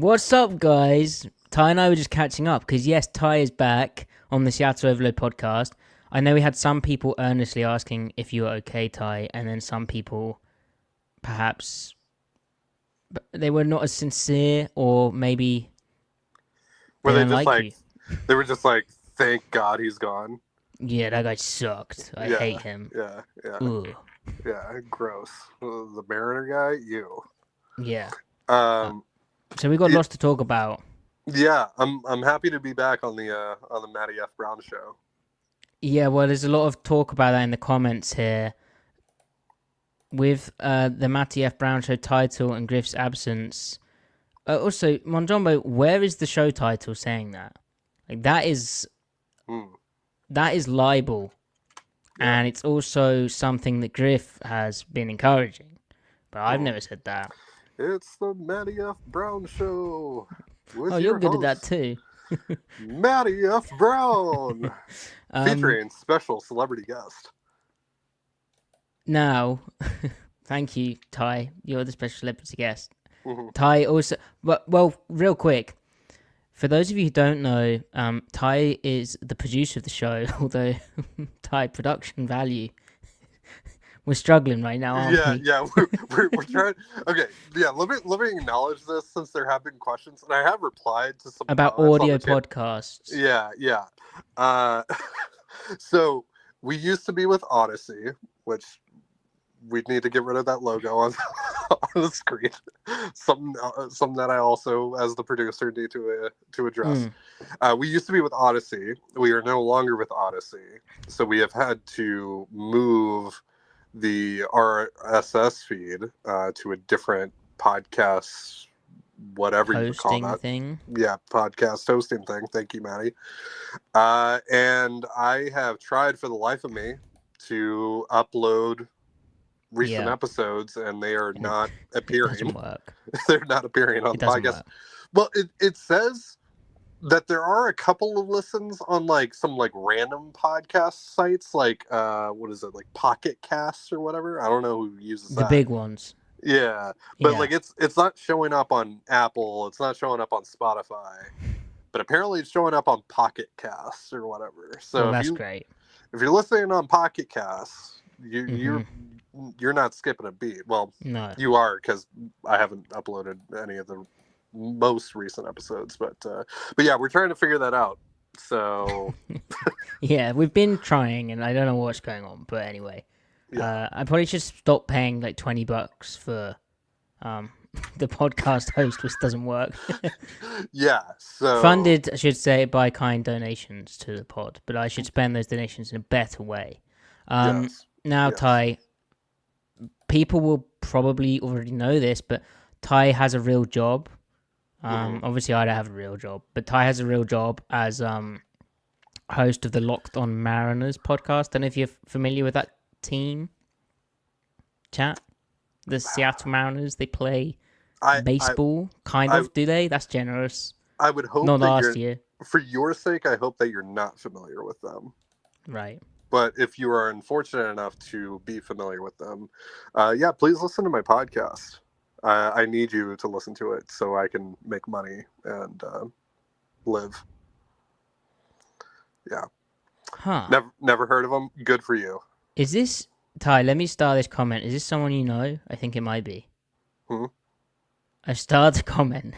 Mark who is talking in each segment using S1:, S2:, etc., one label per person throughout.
S1: What's up, guys? Ty and I were just catching up because, yes, Ty is back on the Seattle Overload podcast. I know we had some people earnestly asking if you were okay, Ty, and then some people perhaps they were not as sincere, or maybe
S2: Were
S1: they
S2: they
S1: don't
S2: just
S1: like
S2: like
S1: you.
S2: they were just like, thank God he's gone?
S1: Yeah, that guy sucked. I
S2: Yeah,
S1: hate him.
S2: yeah, yeah,
S1: Ugh.
S2: yeah. Gross. The Mariner guy, you.
S1: Yeah. Uh,
S2: Um,
S1: so we got
S2: it,
S1: lots to talk about.
S2: yeah. I'm happy to be back on the Matty F Brown show.
S1: Yeah, well, there's a lot of talk about that in the comments here. With the Matty F Brown show title and Griff's absence. Also, Monjombo, where is the show title saying that? Like that is
S2: Hmm.
S1: libel,
S2: Yeah.
S1: and it's also something that Griff has been encouraging. But I've
S2: Hmm.
S1: never said that.
S2: It's the Matty F Brown show with
S1: Oh, you're
S2: your
S1: good at that
S2: host,
S1: too.
S2: Matty F Brown,
S1: um,
S2: featuring special celebrity guest.
S1: Now, thank you, Ty. You're the special celebrity guest.
S2: Mhm.
S1: Ty also, well, real quick. For those of you who don't know, Ty is the producer of the show, although Ty production value, we're struggling right now, aren't
S2: Yeah,
S1: we?
S2: yeah, we're trying. Okay, yeah. Let me acknowledge this since there have been questions, and I have replied to some
S1: About
S2: comments on
S1: audio
S2: the channel.
S1: podcasts.
S2: Yeah, yeah. Uh, so we used to be with Odyssey, which we need to get rid of that logo on on the screen. Something that I also, as the producer, need to address. We used to be with Odyssey. We are no longer with Odyssey, so we have had to move the RSS feed to a different podcast, whatever you would call
S1: Hosting
S2: that.
S1: thing.
S2: Yeah, podcast hosting thing. Thank you, Matty. And I have tried for the life of me to upload recent
S1: Yeah.
S2: episodes, and they are not
S1: It
S2: appearing.
S1: doesn't work.
S2: They're not appearing on
S1: It
S2: the
S1: doesn't
S2: podcast.
S1: work.
S2: Well, it says that there are a couple of listens on like some like random podcast sites, like what is it, like Pocket Casts or whatever. I don't know who uses
S1: The
S2: that.
S1: big ones.
S2: Yeah, but
S1: Yeah.
S2: like it's not showing up on Apple. It's not showing up on Spotify. But apparently, it's showing up on Pocket Casts or whatever. So
S1: Well, that's great.
S2: if you're listening on Pocket Casts, you're not skipping a beat. Well,
S1: No.
S2: you are, because I haven't uploaded any of the most recent episodes, but yeah, we're trying to figure that out. So
S1: Yeah, we've been trying, and I don't know what's going on. But anyway,
S2: yeah,
S1: I probably should stop paying like $20 for the podcast host, which doesn't work.
S2: yeah. So
S1: Funded, I should say, by kind donations to the pod, but I should spend those donations in a better way.
S2: yes,
S1: Now,
S2: yes.
S1: Ty, people will probably already know this, but Ty has a real job. Obviously, I don't have a real job, but Ty has a real job as host of the Locked On Mariners podcast. Don't know if you're familiar with that team. Chat, the Seattle Mariners. They play baseball, kind of. Do they? That's generous.
S2: I would hope
S1: Not
S2: that
S1: last year,
S2: for your sake, I hope that you're not familiar with them.
S1: right?
S2: But if you are unfortunate enough to be familiar with them, yeah, please listen to my podcast. I need you to listen to it so I can make money and live. Yeah.
S1: Huh?
S2: Never heard of them. Good for you.
S1: Is this Ty? Let me start this comment. Is this someone you know? I think it might be. I starred a comment.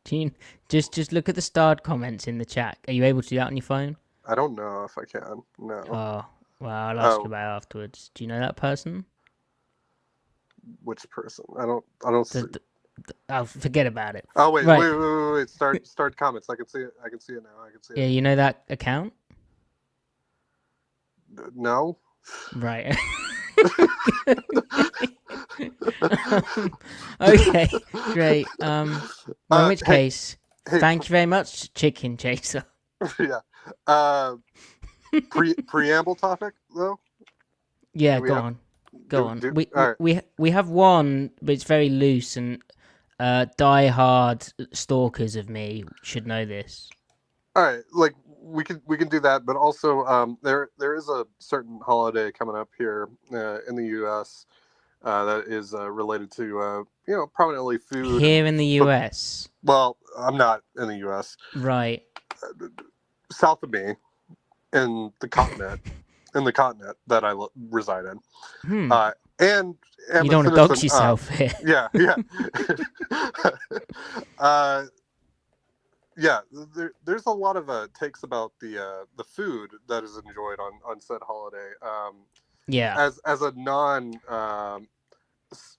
S1: Gene, just look at the starred comments in the chat. Are you able to do that on your phone?
S2: I don't know if I can. No.
S1: Oh, well, I'll ask you about it afterwards. Do you know that person?
S2: Which person? I don't see.
S1: Oh, forget about it.
S2: Oh wait,
S1: Right.
S2: wait. Start comments. I can see it. I can see it now. I can see
S1: Yeah,
S2: it.
S1: you know that account?
S2: No.
S1: Right. Okay, great. Well, in which case,
S2: hey,
S1: thank you very much, Chicken Chaser.
S2: Yeah. Preamble topic though.
S1: Yeah,
S2: Do we
S1: go
S2: have-
S1: on. Go on.
S2: all right.
S1: We have one, but it's very loose, and die-hard stalkers of me should know this.
S2: All right, like we can do that, but also there is a certain holiday coming up here in the U.S. that is related to prominently food
S1: Here in the US.
S2: Well, I'm not in the US.
S1: Right.
S2: South of me, in the continent, that I reside in, and
S1: you don't want to dox yourself here.
S2: Yeah. There's a lot of takes about the food that is enjoyed on said holiday. As a non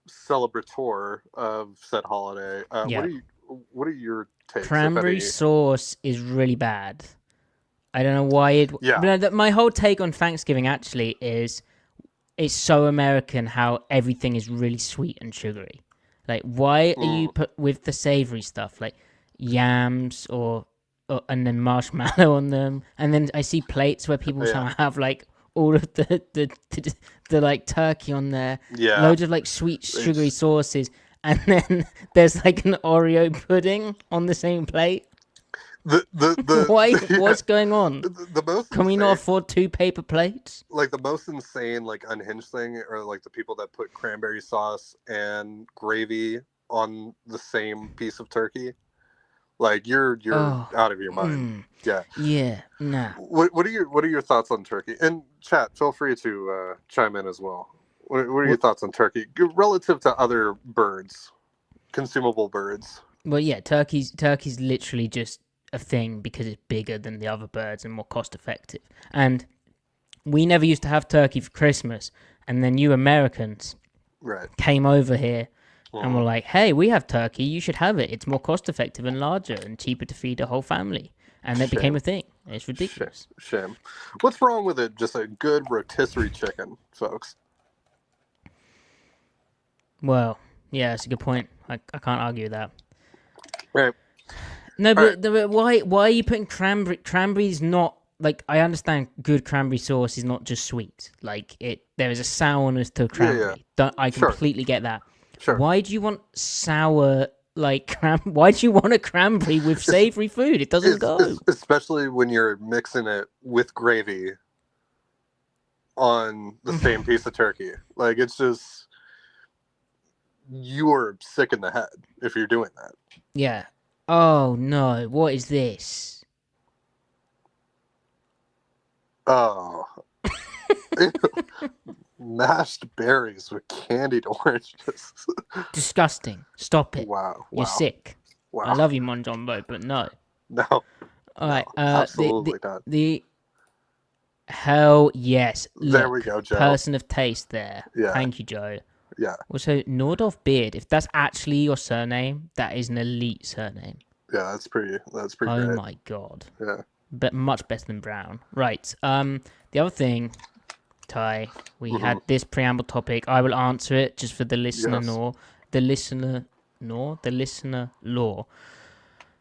S2: celebrator of said holiday, what are your takes?
S1: Cranberry sauce is really bad. I don't know why it. Yeah. My whole take on Thanksgiving actually is it's so American how everything is really sweet and sugary. Like, why are you put with the savory stuff like yams and then marshmallow on them? And then I see plates where people have like all of the like turkey on there. Yeah. Loads of like sweet sugary sauces, and then there's like an Oreo pudding on the same plate. Why? What's going on? Can we not afford 2 paper plates?
S2: Like the most insane, like unhinged thing, are like the people that put cranberry sauce and gravy on the same piece of turkey. Like you're out of your mind.
S1: Yeah. Nah.
S2: What are your thoughts on turkey? And chat, feel free to chime in as well. What are your thoughts on turkey relative to other birds, consumable birds?
S1: Well, yeah, turkey's literally just a thing because it's bigger than the other birds and more cost effective. And we never used to have turkey for Christmas, and then you Americans came over here and were like, hey, we have turkey, you should have it, it's more cost effective and larger and cheaper to feed a whole family. And it became a thing. It's ridiculous.
S2: Shame. What's wrong with it? Just a good rotisserie chicken, folks.
S1: Well, yeah, that's a good point. I can't argue with that.
S2: Right.
S1: No, but why are you putting cranberry? Cranberry's not, like, I understand good cranberry sauce is not just sweet. Like, there is a sourness to cranberry. Yeah. I completely get that.
S2: Sure.
S1: Why do you want sour, like, why do you want a cranberry with savory food? It doesn't go.
S2: Especially when you're mixing it with gravy on the same piece of turkey. Like, it's just, you are sick in the head if you're doing that.
S1: Yeah. Oh, no. What is this?
S2: Oh. Mashed berries with candied oranges.
S1: Disgusting. Stop it.
S2: Wow.
S1: You're sick.
S2: Wow.
S1: I love you, Monjombo, but no.
S2: No.
S1: All right.
S2: Absolutely not.
S1: Hell yes. Look,
S2: there we go, Joe.
S1: Person of taste there.
S2: Yeah.
S1: Thank you, Joe.
S2: Yeah.
S1: Also, Nordorf Beard, if that's actually your surname, that is an elite surname.
S2: Yeah, that's pretty
S1: Oh
S2: great.
S1: my god.
S2: Yeah.
S1: But much better than Brown. Right. The other thing, Ty, we had this preamble topic. I will answer it just for the listener lore.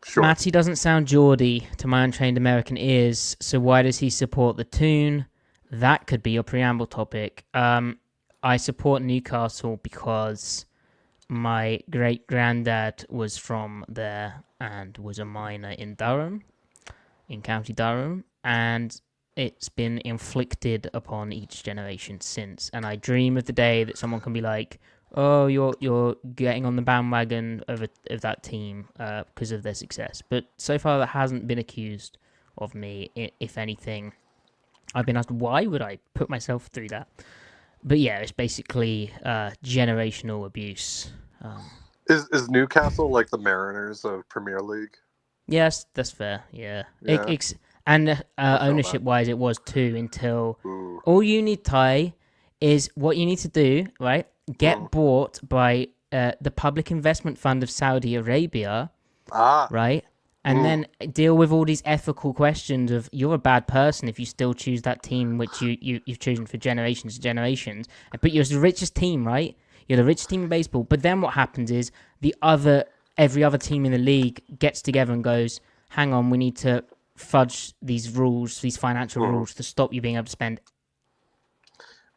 S2: Sure.
S1: Matty doesn't sound Geordie to my untrained American ears, so why does he support the Toon? That could be your preamble topic. I support Newcastle because my great-granddad was from there and was a miner in Durham, in County Durham, and it's been inflicted upon each generation since. And I dream of the day that someone can be like, oh, you're getting on the bandwagon of that team because of their success. But so far that hasn't been accused of me. If anything, I've been asked, why would I put myself through that? But yeah, it's basically generational abuse.
S2: Is Newcastle like the Mariners of Premier League?
S1: Yes, that's fair. Yeah. Ownership-wise, it was too until...
S2: Ooh.
S1: All you need, Ty, is what you need to do, right? Get bought by the Public Investment Fund of Saudi Arabia, right? And then deal with all these ethical questions of you're a bad person if you still choose that team which you've chosen for generations and generations. But you're the richest team, right? You're the richest team in baseball. But then what happens is every other team in the league gets together and goes, hang on, we need to fudge these rules, these financial rules to stop you being able to spend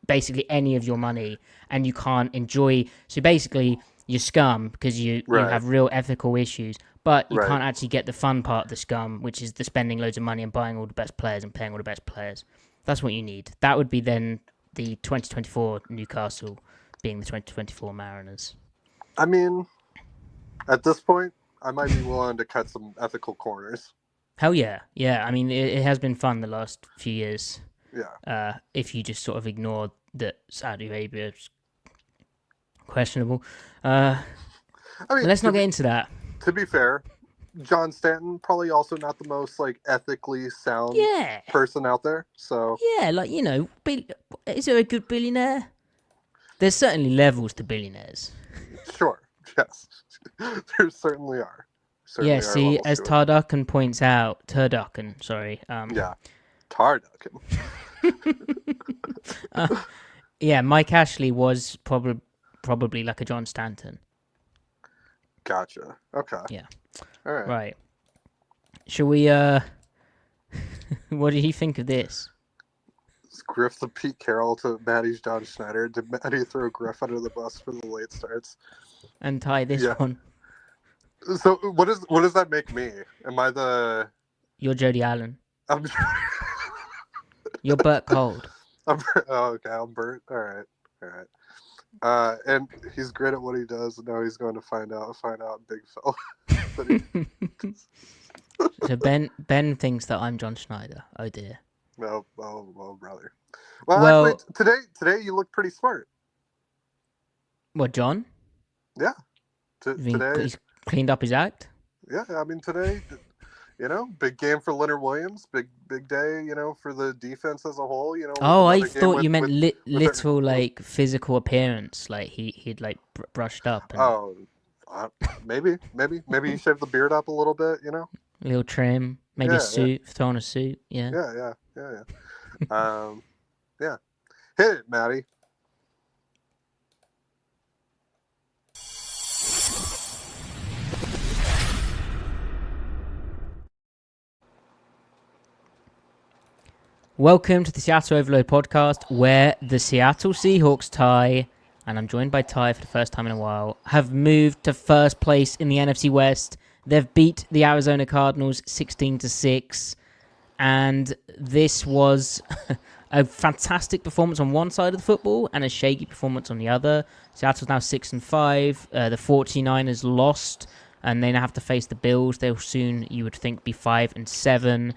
S1: basically any of your money, and you can't enjoy. So basically, you're scum because you have real ethical issues. But you can't actually get the fun part of the scum, which is the spending loads of money and buying all the best players and paying all the best players. That's what you need. That would be then the 2024 Newcastle being the 2024 Mariners.
S2: I mean, at this point, I might be willing to cut some ethical corners.
S1: Hell yeah. Yeah, I mean, it has been fun the last few years.
S2: Yeah.
S1: If you just sort of ignore that Saudi Arabia is questionable. I mean, let's not get into that.
S2: To be fair, John Stanton, probably also not the most, like, ethically sound person out there. So
S1: yeah, like, you know, is there a good billionaire? There's certainly levels to billionaires.
S2: Sure, yes. There certainly are.
S1: Yeah, see, as Turducken points out, sorry.
S2: Yeah, Turducken.
S1: Yeah, Mike Ashley was probably like a John Stanton.
S2: Gotcha. Okay.
S1: Yeah.
S2: All right.
S1: Right. Shall we, what do you think of this?
S2: Is Griff the Pete Carroll to Matty's John Schneider? Did Matty throw Griff under the bus for the late starts?
S1: And Ty, this one.
S2: So what does that make me? Am I the...
S1: You're Jody Allen.
S2: I'm...
S1: You're Burt Cold.
S2: Okay, I'm Burt. All right. And he's great at what he does. And now he's going to find out Big Phil.
S1: So Ben thinks that I'm John Schneider. Oh dear.
S2: No, brother. Well, actually, today you look pretty smart.
S1: What, John?
S2: Yeah. Today
S1: he's cleaned up his act.
S2: Yeah, I mean today, you know, big game for Leonard Williams. Big day, you know, for the defense as a whole. You know.
S1: Oh, I thought you meant literal like physical appearance, like he'd like brushed up. And...
S2: maybe he shaved the beard up a little bit. You know.
S1: A little trim, maybe a suit, throw on a suit. Yeah.
S2: Yeah. Yeah. Hit it, Matty.
S1: Welcome to the Seattle Overload podcast, where the Seattle Seahawks, Ty, and I'm joined by Ty for the first time in a while, have moved to first place in the NFC West. They've beat the Arizona Cardinals 16-6, and this was a fantastic performance on one side of the football and a shaky performance on the other. Seattle's now 6-5. The 49ers lost, and they now have to face the Bills. They'll soon, you would think, be 5-7.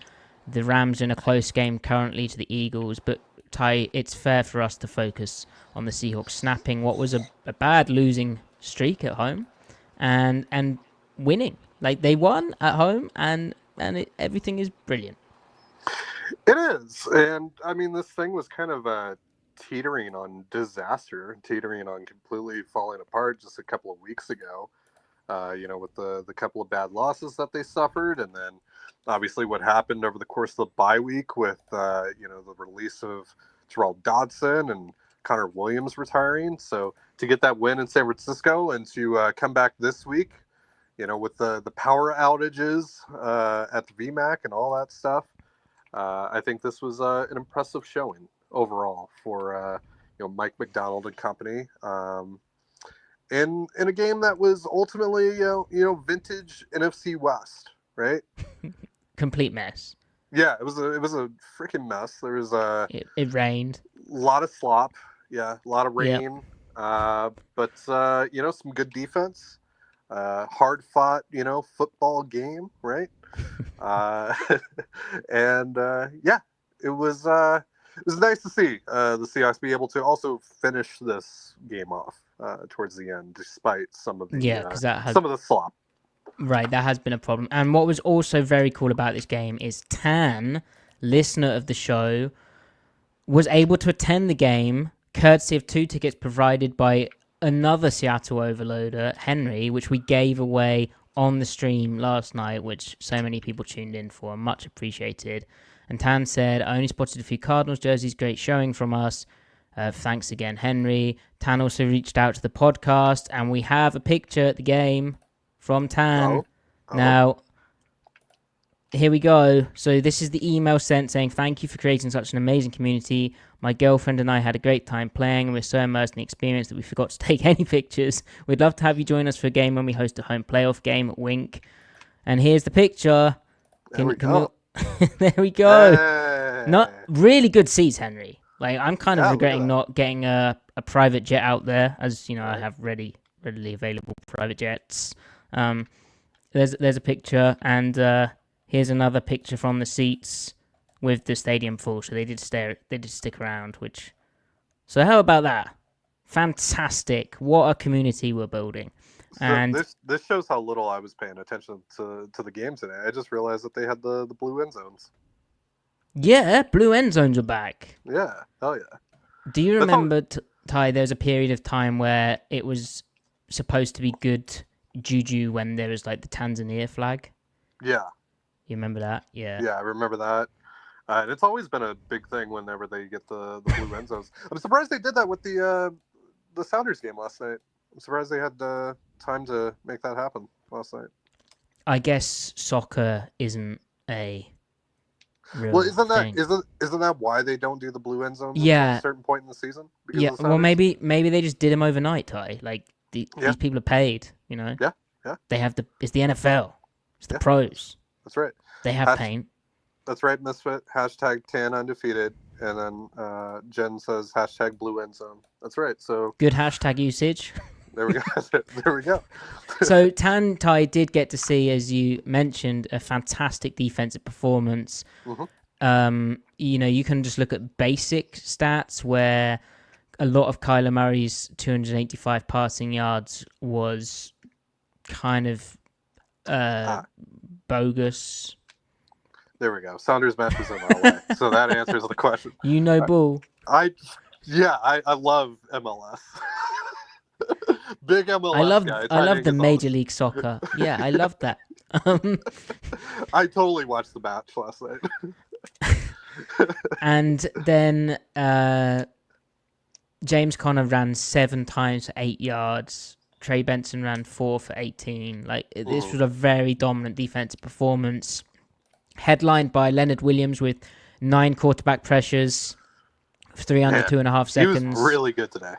S1: The Rams are in a close game currently to the Eagles, but Ty, it's fair for us to focus on the Seahawks snapping what was a bad losing streak at home and winning. Like, they won at home, and everything is brilliant.
S2: It is, and I mean, this thing was kind of teetering on disaster, teetering on completely falling apart just a couple of weeks ago. You know, with the couple of bad losses that they suffered, and then obviously what happened over the course of the bye week with, you know, the release of Terrell Dodson and Connor Williams retiring. So to get that win in San Francisco and to come back this week, you know, with the power outages at the VMAC and all that stuff, I think this was an impressive showing overall for, you know, Mike Macdonald and company. In a game that was ultimately, you know, vintage NFC West, right?
S1: Complete mess.
S2: Yeah, it was a freaking mess. There was
S1: it rained.
S2: A lot of slop. Yeah, a lot of rain.
S1: Yep.
S2: But you know, some good defense. Hard fought, you know, football game, right? And yeah, it was nice to see the Seahawks be able to also finish this game off towards the end, despite some of the some of the slop.
S1: Right, that has been a problem. And what was also very cool about this game is Tan, listener of the show, was able to attend the game courtesy of 2 tickets provided by another Seattle overloader, Henry, which we gave away on the stream last night, which so many people tuned in for. Much appreciated. And Tan said, I only spotted a few Cardinals jerseys. Great showing from us. Thanks again, Henry. Tan also reached out to the podcast, and we have a picture at the game from Tan. Now, here we go. So this is the email sent saying, thank you for creating such an amazing community. My girlfriend and I had a great time playing, and we're so immersed in the experience that we forgot to take any pictures. We'd love to have you join us for a game when we host a home playoff game. Wink. And here's the picture.
S2: There we go.
S1: There we go. Not really good seats, Henry. Like, I'm kind of regretting not getting a private jet out there, as you know, I have readily available private jets. There's a picture, and here's another picture from the seats with the stadium full. So they did stick around. So how about that? Fantastic! What a community we're building.
S2: So
S1: And
S2: this shows how little I was paying attention to the game today. I just realized that they had the blue end zones.
S1: yeah, blue end zones are back.
S2: Yeah, hell yeah.
S1: Do you remember, Ty, there's a period of time where it was supposed to be good juju when there was like the Tanzania flag?
S2: Yeah.
S1: You remember that? Yeah.
S2: Yeah, I remember that. And it's always been a big thing whenever they get the blue end zones. I'm surprised they did that with the Sounders game last night. I'm surprised they had time to make that happen last night.
S1: I guess soccer isn't a real
S2: isn't
S1: thing.
S2: that why they don't do the blue end zones
S1: Yeah.
S2: at a certain point in the season?
S1: Yeah, well, maybe they just did them overnight, Ty. Like, these people are paid, you know?
S2: Yeah.
S1: They have it's the NFL. It's the pros.
S2: That's right.
S1: They have paint.
S2: That's right, Misfit. Hashtag tan undefeated. And then Jen says hashtag blue end zone. That's right. So
S1: good hashtag usage.
S2: There we go. There we go.
S1: So Ty did get to see, as you mentioned, a fantastic defensive performance.
S2: Mm-hmm.
S1: You can just look at basic stats where a lot of Kyler Murray's 285 passing yards was kind of bogus.
S2: There we go. Saunders matches in my way. So that answers the question.
S1: Bull.
S2: I love MLS. Big MLS
S1: I love the Major League Soccer. Yeah, I love that.
S2: I totally watched the match last night.
S1: And then James Conner ran 7 times for 8 yards. Trey Benson ran 4 for 18. Like, this was a very dominant defensive performance, headlined by Leonard Williams with 9 quarterback pressures, 3 under 2.5 seconds.
S2: He was really good today.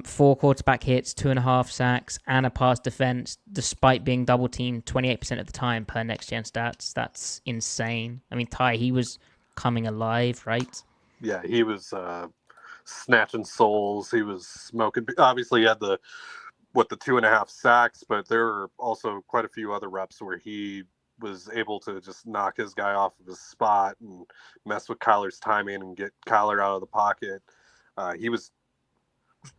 S1: 4 quarterback hits, 2.5 sacks, and a pass defense, despite being double teamed 28% of the time per next gen stats. That's insane. I mean, Ty, he was coming alive, right?
S2: Yeah, he was snatching souls. He was smoking. Obviously, he had the 2.5 sacks, but there were also quite a few other reps where he was able to just knock his guy off of his spot and mess with Kyler's timing and get Kyler out of the pocket. He was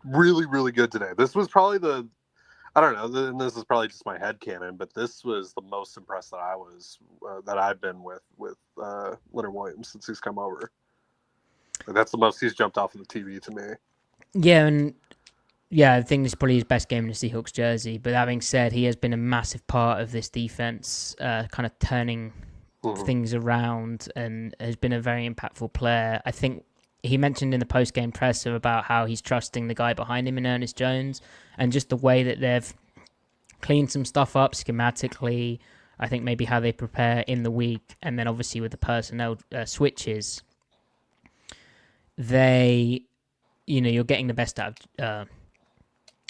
S2: really, really good today. This was probably I don't know, and this is probably just my headcanon, but this was the most impressed that I was, that I've been with Leonard Williams since he's come over. And that's the most he's jumped off of the TV to me.
S1: Yeah, and I think this is probably his best game in the Seahawks jersey. But that being said, he has been a massive part of this defense, kind of turning things around, and has been a very impactful player. I think he mentioned in the post-game presser about how he's trusting the guy behind him in Ernest Jones, and just the way that they've cleaned some stuff up schematically. I think maybe how they prepare in the week, and then obviously with the personnel switches, you're getting the best out of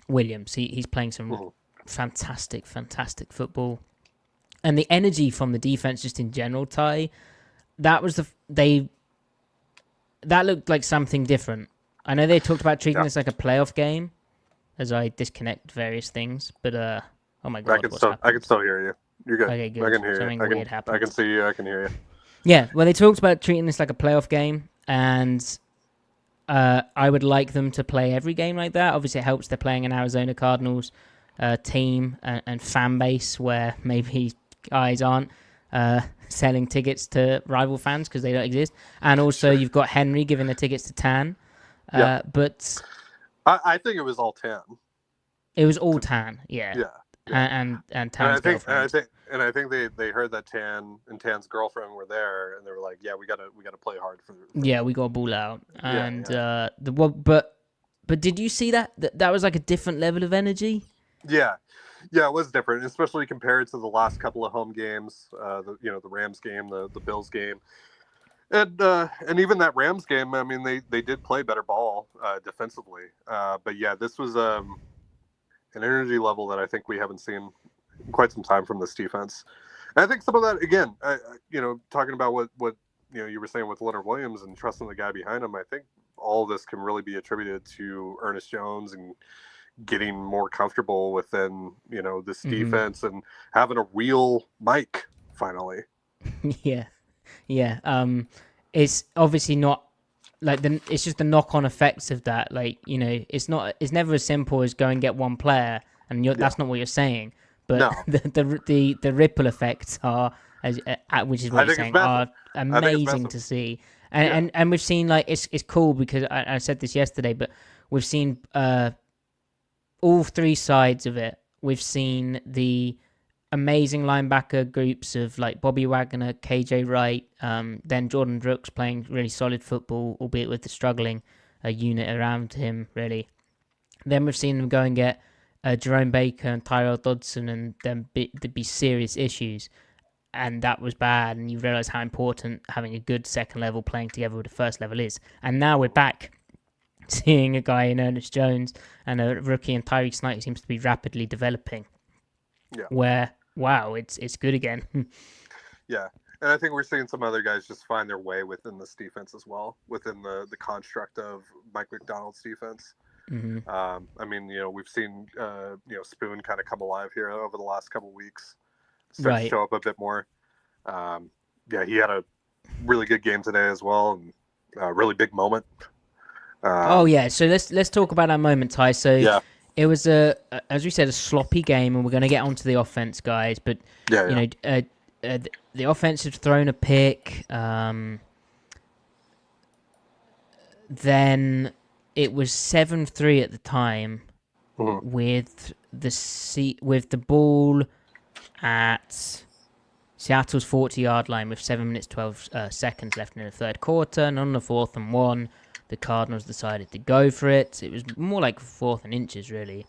S1: Williams. He's playing some fantastic football, and the energy from the defense just in general, Ty, that looked like something different. I know they talked about treating this like a playoff game, as I disconnect various things, but oh my god,
S2: I can still hear you. You're good.
S1: Okay, good.
S2: I can hear
S1: Something
S2: you.
S1: weird happened.
S2: I can see you. I can hear you.
S1: Yeah, well, they talked about treating this like a playoff game, and I would like them to play every game like that. Obviously, it helps they're playing an Arizona Cardinals team and fan base where maybe guys aren't selling tickets to rival fans because they don't exist. And also, you've got Henry giving the tickets to Tan. But
S2: I think it was all Tan.
S1: It was all Tan, yeah.
S2: Yeah.
S1: And Tan's girlfriend.
S2: I think they heard that Tan and Tan's girlfriend were there, and they were like, "Yeah, we gotta play hard for."
S1: Yeah, we got to ball out, and but did you see that? That was like a different level of energy.
S2: Yeah, it was different, especially compared to the last couple of home games. The Rams game, the Bills game, and even that Rams game. I mean, they did play better ball defensively, but yeah, this was an energy level that I think we haven't seen in quite some time from this defense. And I think some of that, again, talking about what you were saying with Leonard Williams and trusting the guy behind him, I think all of this can really be attributed to Ernest Jones and getting more comfortable within, this defense and having a real Mike finally.
S1: Yeah. It's obviously not like it's just the knock-on effects of that. Like, it's never as simple as go and get one player, and that's not what you're saying. But
S2: No.
S1: the ripple effects are, which is what you're saying, are amazing to see. And we've seen, like, it's cool because I said this yesterday, but we've seen all three sides of it. We've seen the amazing linebacker groups of like Bobby Wagner, KJ Wright, then Jordan Brooks playing really solid football, albeit with the struggling unit around him, really. Then we've seen them go and get Jerome Baker and Tyrell Dodson, and then be serious issues. And that was bad, and you realise how important having a good second level playing together with the first level is. And now we're back seeing a guy in Ernest Jones and a rookie in Tyrice Knight who seems to be rapidly developing.
S2: Yeah.
S1: Where, wow, it's good again.
S2: Yeah. And I think we're seeing some other guys just find their way within this defense as well, within the construct of Mike Macdonald's defense.
S1: Mm-hmm.
S2: I mean, we've seen, Spoon kind of come alive here over the last couple of weeks, start to show up a bit more. He had a really good game today as well, and a really big moment.
S1: So let's talk about that moment, Ty. So it was as we said, a sloppy game, and we're going to get onto the offense, guys. But the offense had thrown a pick. Then it was 7-3 at the time, with the ball at Seattle's 40-yard line with 7 minutes 12 seconds left in the third quarter, and on the 4th and 1. The Cardinals decided to go for it. It was more like 4th and inches, really.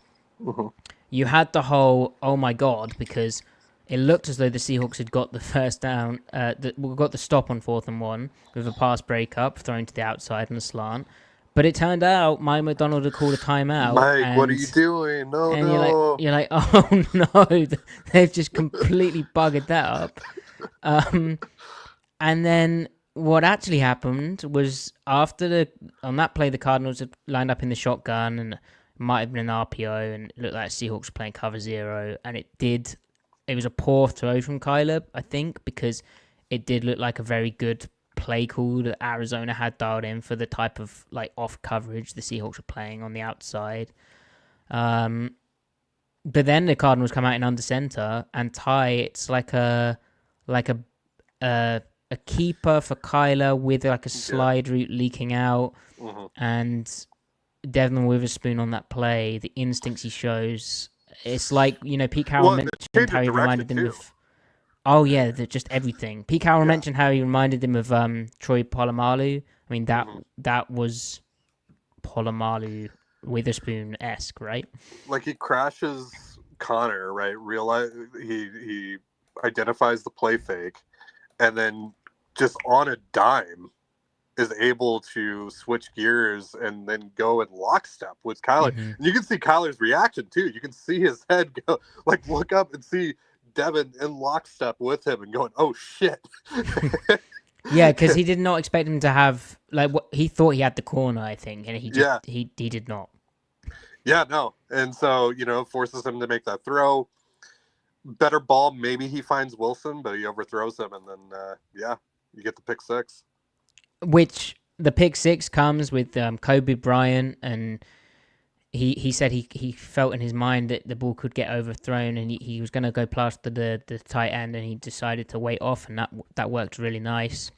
S1: You had the whole, oh my God, because it looked as though the Seahawks had got the first down, got the stop on 4th and 1 with a pass breakup thrown to the outside and a slant. But it turned out Mike Macdonald had called a timeout.
S2: Mike, what are you doing? No.
S1: You're like, oh no, they've just completely buggered that up. And then what actually happened was on that play, the Cardinals had lined up in the shotgun, and it might have been an RPO, and it looked like Seahawks were playing cover 0, and it was a poor throw from Kyler, I think, because it did look like a very good play call that Arizona had dialed in for the type of like off coverage the Seahawks were playing on the outside. But then the Cardinals come out in under center, and Ty, it's like a keeper for Kyler with like a slide route leaking out, and Devon Witherspoon on that play, the instincts he shows, it's like, Pete Carroll mentioned how he reminded him of... Oh yeah, just everything. Pete Carroll mentioned how he reminded him of Troy Polamalu. I mean, that was Polamalu Witherspoon-esque, right?
S2: Like, he crashes Connor, right? He identifies the play fake, and then just on a dime is able to switch gears and then go in lockstep with Kyler. And you can see Kyler's reaction too. You can see his head go, like, look up and see Devon in lockstep with him and going, oh shit.
S1: Yeah, because he did not expect him to have, like, what he thought he had the corner, I think, and he did not.
S2: Yeah, no. And so, forces him to make that throw. Better ball, maybe he finds Wilson, but he overthrows him, and then you get the pick 6. Which
S1: the pick 6 comes with Kobe Bryant, and he said he felt in his mind that the ball could get overthrown, and he was going to go past the tight end, and he decided to wait off, and that worked really nice.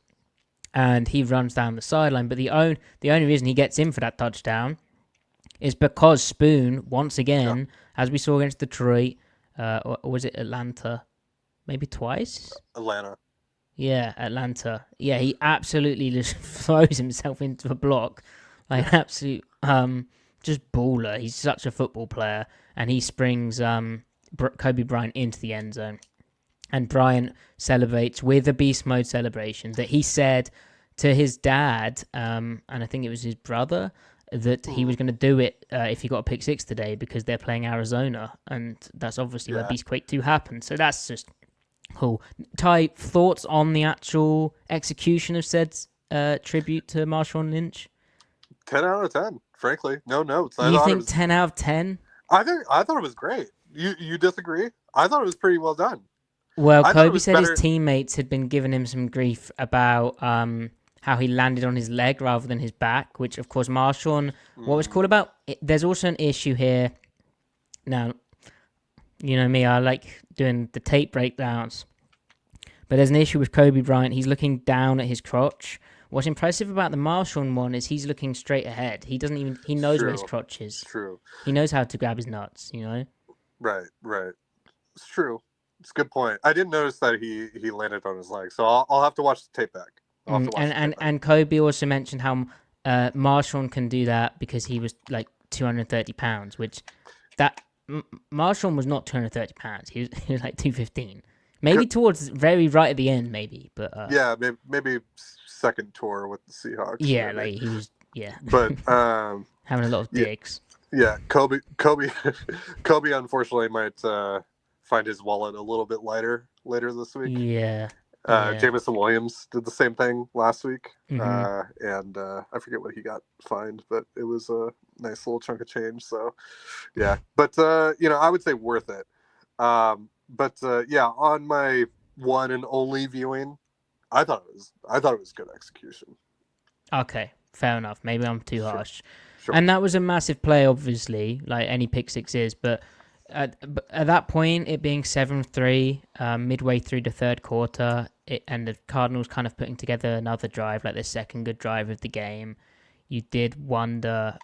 S1: And he runs down the sideline, but the only reason he gets in for that touchdown is because Spoon, once again, as we saw against Detroit, or was it Atlanta? Maybe twice?
S2: Atlanta.
S1: Yeah, Atlanta. Yeah, he absolutely just throws himself into a block. Like, absolute, just baller. He's such a football player. And he springs Kobe Bryant into the end zone. And Bryant celebrates with a beast mode celebration that he said to his dad, and I think it was his brother, that he was going to do it if he got a pick 6 today because they're playing Arizona. And that's obviously where Beastquake 2 happened. So that's just cool. Ty, thoughts on the actual execution of said tribute to Marshawn Lynch?
S2: 10 out of 10. Frankly, no notes.
S1: You think 10 out of 10?
S2: I thought it was great. You disagree? I thought it was pretty well done.
S1: Well, Kobe said his teammates had been giving him some grief about how he landed on his leg rather than his back, which, of course, Marshawn, what was cool about it, there's also an issue here. Now, you know me, I like doing the tape breakdowns, but there's an issue with Kobe Bryant. He's looking down at his crotch. What's impressive about the Marshawn one is he's looking straight ahead. He knows where his crotch is.
S2: True.
S1: He knows how to grab his nuts, you know?
S2: Right. It's true. It's a good point. I didn't notice that he landed on his leg, so I'll have to watch the tape back.
S1: And Kobe also mentioned how Marshawn can do that because he was like 230 pounds, which Marshawn was not 230 pounds. He was like 215. Maybe towards very right at the end, maybe. But
S2: yeah, maybe second tour with the Seahawks.
S1: Yeah,
S2: maybe.
S1: like he was. Yeah,
S2: but
S1: having a lot of digs.
S2: Yeah, Kobe unfortunately might find his wallet a little bit lighter later this week.
S1: Yeah.
S2: Jameson Williams did the same thing last week,
S1: Mm-hmm.
S2: and I forget what he got fined, but it was a nice little chunk of change. So, yeah, but I would say worth it. But on my one and only viewing, I thought it was good execution.
S1: Okay, fair enough. Maybe I'm too harsh.
S2: Sure.
S1: And that was a massive play, obviously, like any pick six is, but. At that point, it being 7-3, midway through the third quarter, and the Cardinals kind of putting together another drive, like the second good drive of the game, you did wonder,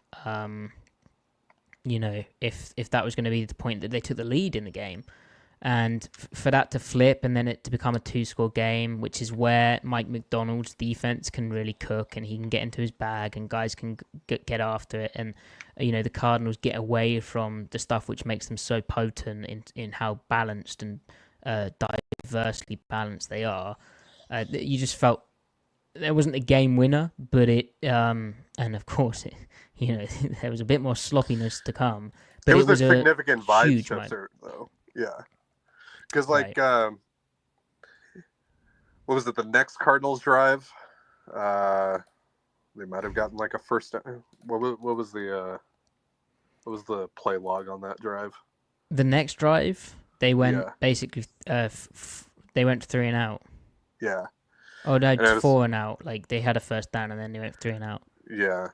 S1: if that was going to be the point that they took the lead in the game. And for that to flip and then it to become a 2-score game, which is where Mike Macdonald's defense can really cook and he can get into his bag and guys can get after it. And, the Cardinals get away from the stuff which makes them so potent in how balanced and diversely balanced they are. You just felt there wasn't a game winner, but and of course, there was a bit more sloppiness to come. But
S2: it was a significant vibe shifter, though. Yeah. Because, what was it, the next Cardinals drive? They might have gotten like a first down. What was the play log on that drive?
S1: The next drive, they went basically, they went 3 and out.
S2: Yeah.
S1: Oh, no, 4 and out. Like, they had a first down and then they went 3 and out.
S2: Yeah.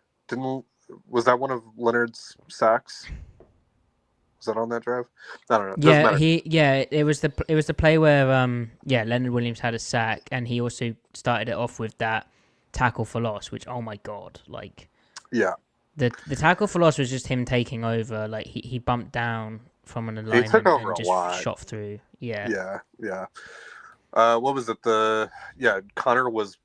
S2: Was that one of Leonard's sacks? Was that on that drive? I don't know.
S1: It was the play where Leonard Williams had a sack and he also started it off with that tackle for loss, which oh my god, like the tackle for loss was just him taking over. Like he bumped down from an alignment and just shot through. Yeah.
S2: What was it? Connor was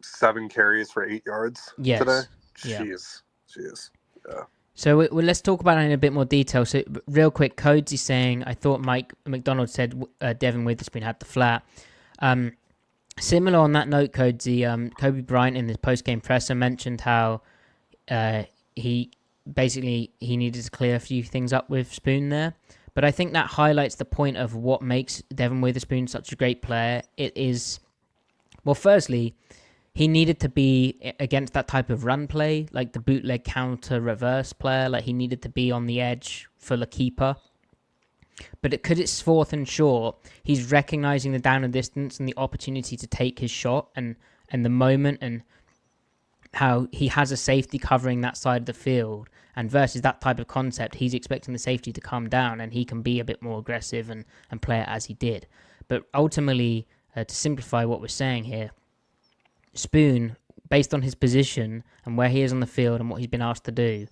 S2: 7 carries for 8 yards today. Jeez. Yeah.
S1: So let's talk about it in a bit more detail. So real quick, Codes saying, I thought Mike Macdonald said Devon Witherspoon had the flat. Similar on that note, Codesy, Kobe Bryant in the post-game presser mentioned how he needed to clear a few things up with Spoon there. But I think that highlights the point of what makes Devon Witherspoon such a great player. It is, well, firstly, he needed to be against that type of run play, like the bootleg counter reverse player. Like he needed to be on the edge for the keeper. But because it's 4th and short, he's recognizing the down and distance and the opportunity to take his shot and the moment and how he has a safety covering that side of the field. And versus that type of concept, he's expecting the safety to come down and he can be a bit more aggressive and play it as he did. But ultimately, to simplify what we're saying here, Spoon, based on his position and where he is on the field and what he's been asked to do,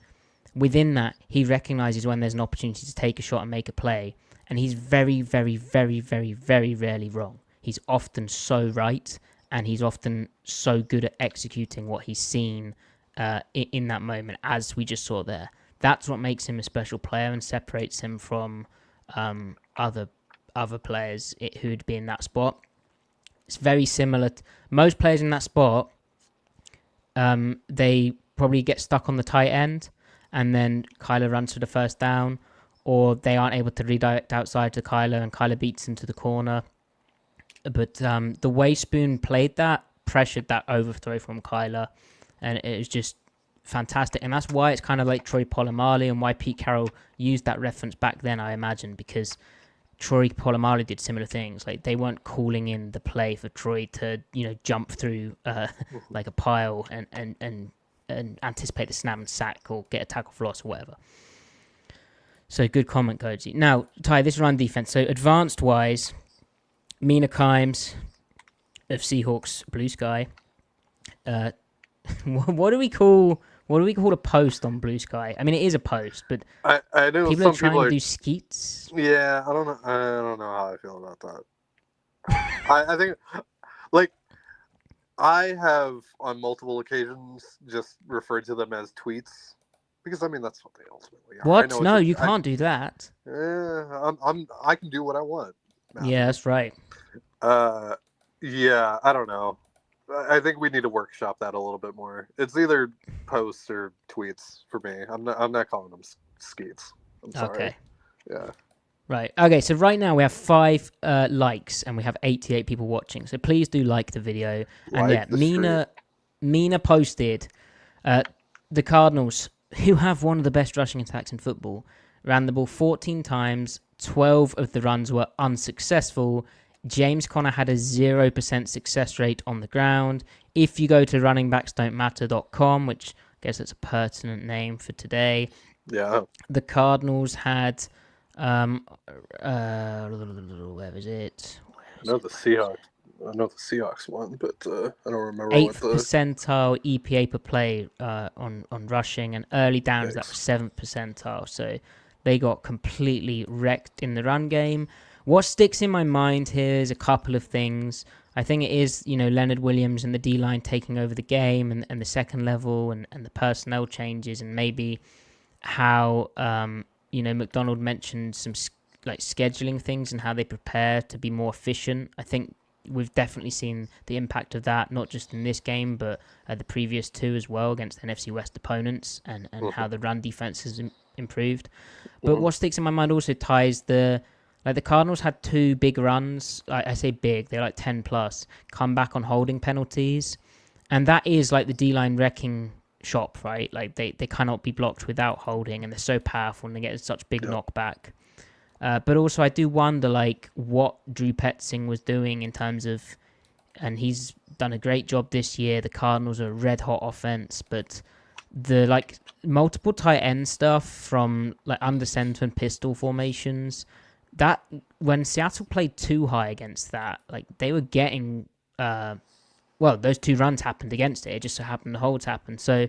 S1: within that, he recognizes when there's an opportunity to take a shot and make a play. And he's very, very, very, very, very rarely wrong. He's often so right, and he's often so good at executing what he's seen in that moment, as we just saw there. That's what makes him a special player and separates him from other players who'd be in that spot. It's very similar. Most players in that spot, they probably get stuck on the tight end, and then Kyler runs for the first down, or they aren't able to redirect outside to Kyler, and Kyler beats into the corner. But the way Spoon played that, pressured that overthrow from Kyler, and it was just fantastic. And that's why it's kind of like Troy Polamalu and why Pete Carroll used that reference back then, I imagine, because Troy Polamalu did similar things. Like, they weren't calling in the play for Troy to, jump through like a pile and anticipate the snap and sack or get a tackle for loss or whatever. So good comment, Koji. Now, Ty, this run defense. So advanced wise, Mina Kimes of Seahawks Blue Sky. What do we call a post on Blue Sky? I mean, it is a post, but
S2: I know
S1: people
S2: some
S1: are trying
S2: people
S1: to do skeets.
S2: Yeah, I don't know how I feel about that. I think, like, I have on multiple occasions just referred to them as tweets because I mean that's what they ultimately are.
S1: What? No, you can't do that.
S2: I can do what I want.
S1: Matthew. Yeah, that's right.
S2: Yeah, I don't know. I think we need to workshop that a little bit more. It's either posts or tweets for me. I'm not calling them skeets. I'm sorry.
S1: Okay.
S2: Yeah.
S1: Right. Okay. So right now we have 5 likes and we have 88 people watching. So please do like the video. And yeah, Mina posted the Cardinals, who have one of the best rushing attacks in football, ran the ball 14 times. 12 of the runs were unsuccessful. James Conner had a 0% success rate on the ground. If you go to runningbacks.don't-matter.com, which I guess it's a pertinent name for today, the Cardinals had where is it?
S2: I know the Seahawks won, but I don't remember
S1: 8th
S2: what the
S1: percentile EPA per play on rushing, and early downs that was 7th percentile. So they got completely wrecked in the run game. What sticks in my mind here is a couple of things. I think it is, Leonard Williams and the D-line taking over the game and the second level and the personnel changes, and maybe how, Macdonald mentioned some scheduling things and how they prepare to be more efficient. I think we've definitely seen the impact of that, not just in this game, but the previous 2 as well against NFC West opponents, and how the run defense has improved. But what sticks in my mind also ties the Cardinals had 2 big runs. I say big, they're like 10 plus, come back on holding penalties. And that is like the D-line wrecking shop, right? Like they cannot be blocked without holding, and they're so powerful and they get such big knockback. But also I do wonder what Drew Petzing was doing in terms of, and he's done a great job this year. The Cardinals are a red hot offense, but the multiple tight end stuff from under center and pistol formations, that when Seattle played too high against that, they were getting those 2 runs happened against it. It just so happened the holds happened. So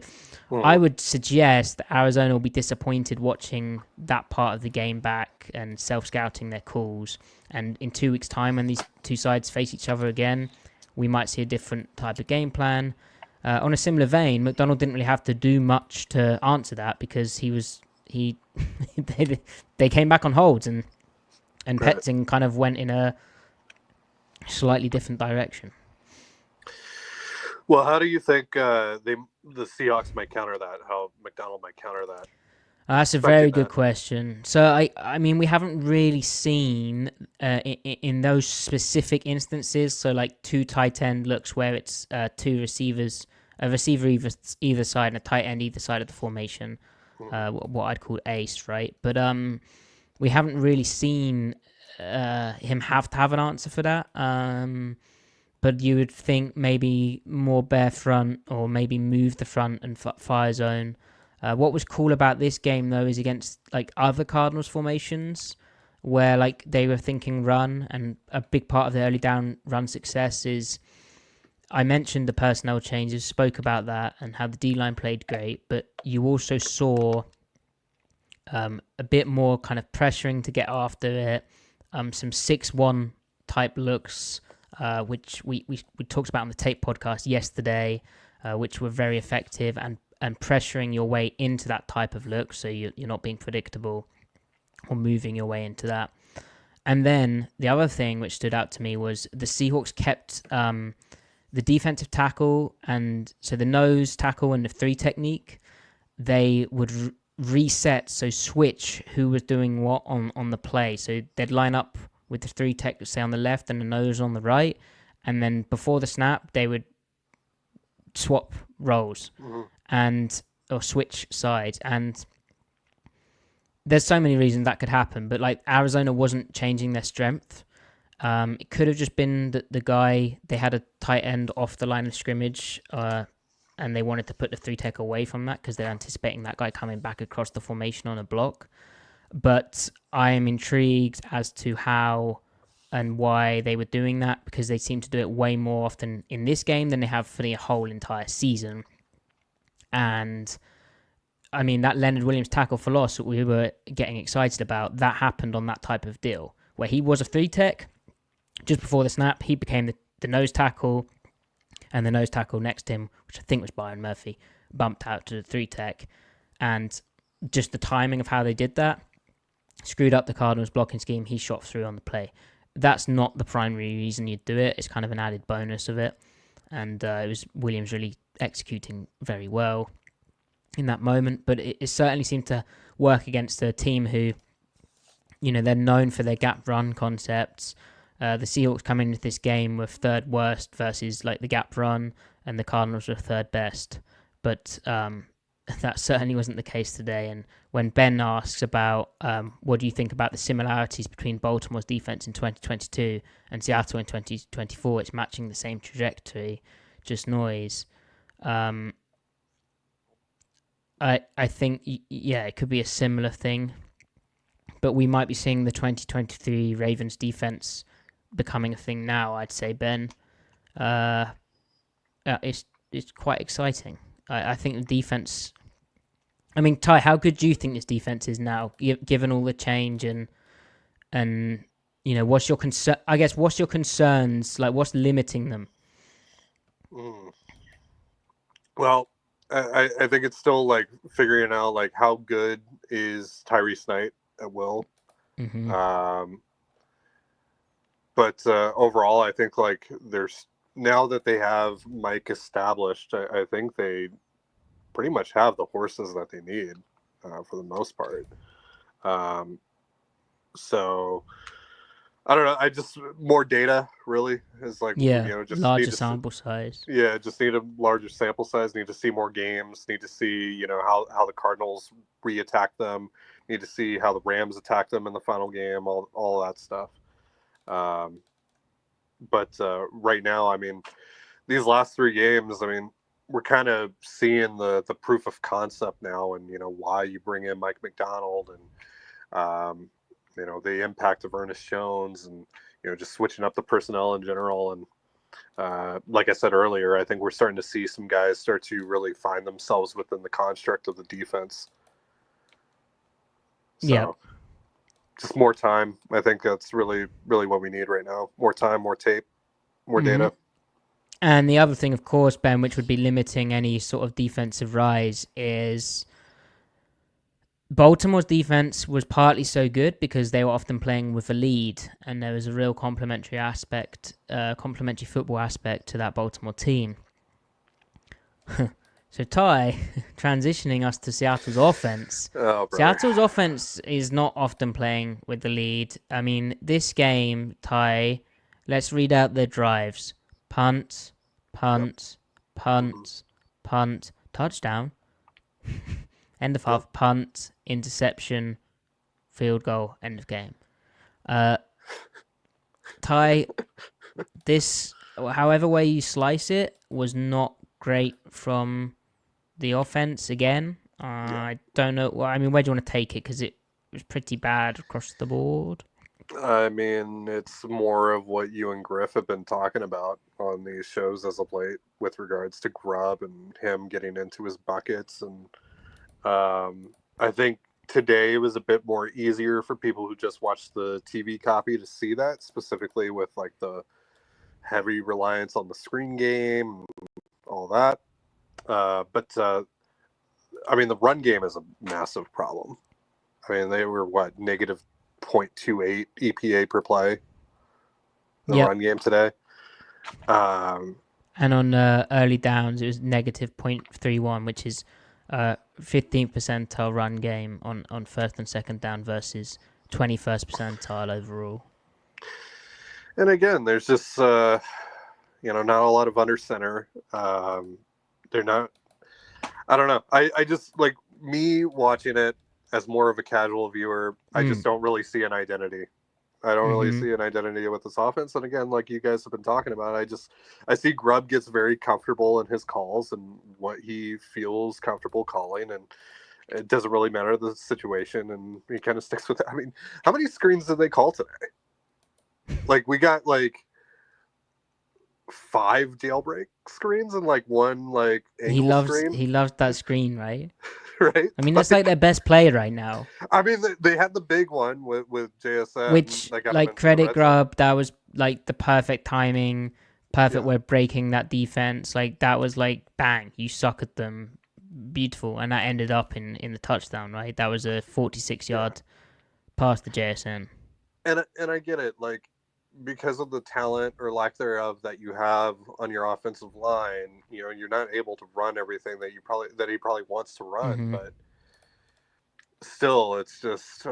S1: I would suggest that Arizona will be disappointed watching that part of the game back and self-scouting their calls. And in 2 weeks' time, when these 2 sides face each other again, we might see a different type of game plan. On a similar vein, Macdonald didn't really have to do much to answer that because they came back on holds, and Petzing kind of went in a slightly different direction.
S2: Well, how do you think the Seahawks might counter that? How Macdonald might counter that?
S1: That's a very good question. So, I mean, we haven't really seen in those specific instances, so 2 tight end looks where it's 2 receivers, a receiver either side and a tight end either side of the formation, what I'd call ace, right? But we haven't really seen him have to have an answer for that. But you would think maybe more bare front, or maybe move the front and fire zone. What was cool about this game, though, is against other Cardinals formations where they were thinking run, and a big part of the early down run success is, I mentioned the personnel changes, spoke about that and how the D-line played great, but you also saw a bit more kind of pressuring to get after it, some 6-1 type looks, which we talked about on the tape podcast yesterday, which were very effective, and pressuring your way into that type of look, so you're not being predictable or moving your way into that. And then the other thing which stood out to me was the Seahawks kept the defensive tackle, and so the nose tackle and the 3 technique, they would reset, so switch who was doing what on the play. So they'd line up with the 3 tech, say on the left and the nose on the right, and then before the snap they would swap roles. And or switch sides, and there's so many reasons that could happen. But like Arizona wasn't changing their strength. It could have just been that the guy, they had a tight end off the line of scrimmage, and they wanted to put the 3-tech away from that because they're anticipating that guy coming back across the formation on a block. But I am intrigued as to how and why they were doing that, because they seem to do it way more often in this game than they have for the whole entire season. And I mean, that Leonard Williams tackle for loss that we were getting excited about, that happened on that type of deal, where he was a 3-tech. Just before the snap, he became the nose tackle, and the nose tackle next to him, which I think was Byron Murphy, bumped out to the 3-tech. And just the timing of how they did that screwed up the Cardinals' blocking scheme. He shot through on the play. That's not the primary reason you'd do it. It's kind of an added bonus of it. And it was Williams really executing very well in that moment. But it certainly seemed to work against a team who, they're known for their gap run concepts. The Seahawks come into this game with third worst versus like the gap run, and the Cardinals were third best. But that certainly wasn't the case today. And when Ben asks about what do you think about the similarities between Baltimore's defense in 2022 and Seattle in 2024, it's matching the same trajectory, just noise. I think, it could be a similar thing. But we might be seeing the 2023 Ravens defense becoming a thing now, I'd say, Ben. It's quite exciting. I think the defense... I mean, Ty, how good do you think this defense is now, given all the change and what's your concern? I guess, what's your concerns? Like, what's limiting them?
S2: Well, I think it's still like figuring out like how good is Tyrice Knight at will.
S1: Mm-hmm.
S2: But overall, I think like there's, now that they have Mike established, I think they pretty much have the horses that they need for the most part. So I don't know. I just, more data really is like, just
S1: larger sample size.
S2: Yeah, just need a larger sample size. Need to see more games. Need to see how the Cardinals re-attack them. Need to see how the Rams attack them in the final game. All that stuff. But right now, I mean, these last 3 games, I mean, we're kind of seeing the proof of concept now, and why you bring in Mike Macdonald, and the impact of Ernest Jones, and just switching up the personnel in general. And like I said earlier, I think we're starting to see some guys start to really find themselves within the construct of the defense. So, just more time. I think that's really, really what we need right now. More time, more tape, more data.
S1: And the other thing, of course, Ben, which would be limiting any sort of defensive rise, is Baltimore's defense was partly so good because they were often playing with a lead, and there was a real complementary football aspect to that Baltimore team. So Ty, transitioning us to Seattle's offense. Seattle's offense is not often playing with the lead. I mean, this game, Ty, let's read out their drives. Punt, punt, punt, punt, touchdown. End of half, punt, interception, field goal, end of game. Ty, this, however way you slice it, was not great from the offense again. I don't know. Well, I mean, where do you want to take it? Because it was pretty bad across the board.
S2: I mean, it's more of what you and Griff have been talking about on these shows as of late with regards to Grubb and him getting into his buckets. And I think today was a bit more easier for people who just watched the TV copy to see that, specifically with like the heavy reliance on the screen game, all that. But I mean, the run game is a massive problem. I mean, they were negative 0.28 EPA per play. The run game today.
S1: And on early downs, it was negative 0.31, which is 15th percentile run game on first and second down versus 21st percentile overall.
S2: And again, there's just not a lot of under center. They're not. I don't know. I just like me watching it as more of a casual viewer. I just don't really see an identity. I don't really see an identity with this offense. And again, like you guys have been talking about, I see Grubb gets very comfortable in his calls and what he feels comfortable calling, and it doesn't really matter the situation, and he kind of sticks with it. I mean, how many screens did they call today? Like we got like 5 jailbreak screens and like 1 like angle screen.
S1: He loves that screen, right?
S2: Right.
S1: I mean, that's like their best player right now.
S2: I mean, they had the big one with JSN,
S1: which like credit Grubb. That was like the perfect timing, perfect way of breaking that defense. Like that was like bang, you suckered them, beautiful, and that ended up in the touchdown, right? That was a 46-yard pass to JSN.
S2: And I get it, like, because of the talent or lack thereof that you have on your offensive line, you know, you're not able to run everything that he probably wants to run, but still, it's just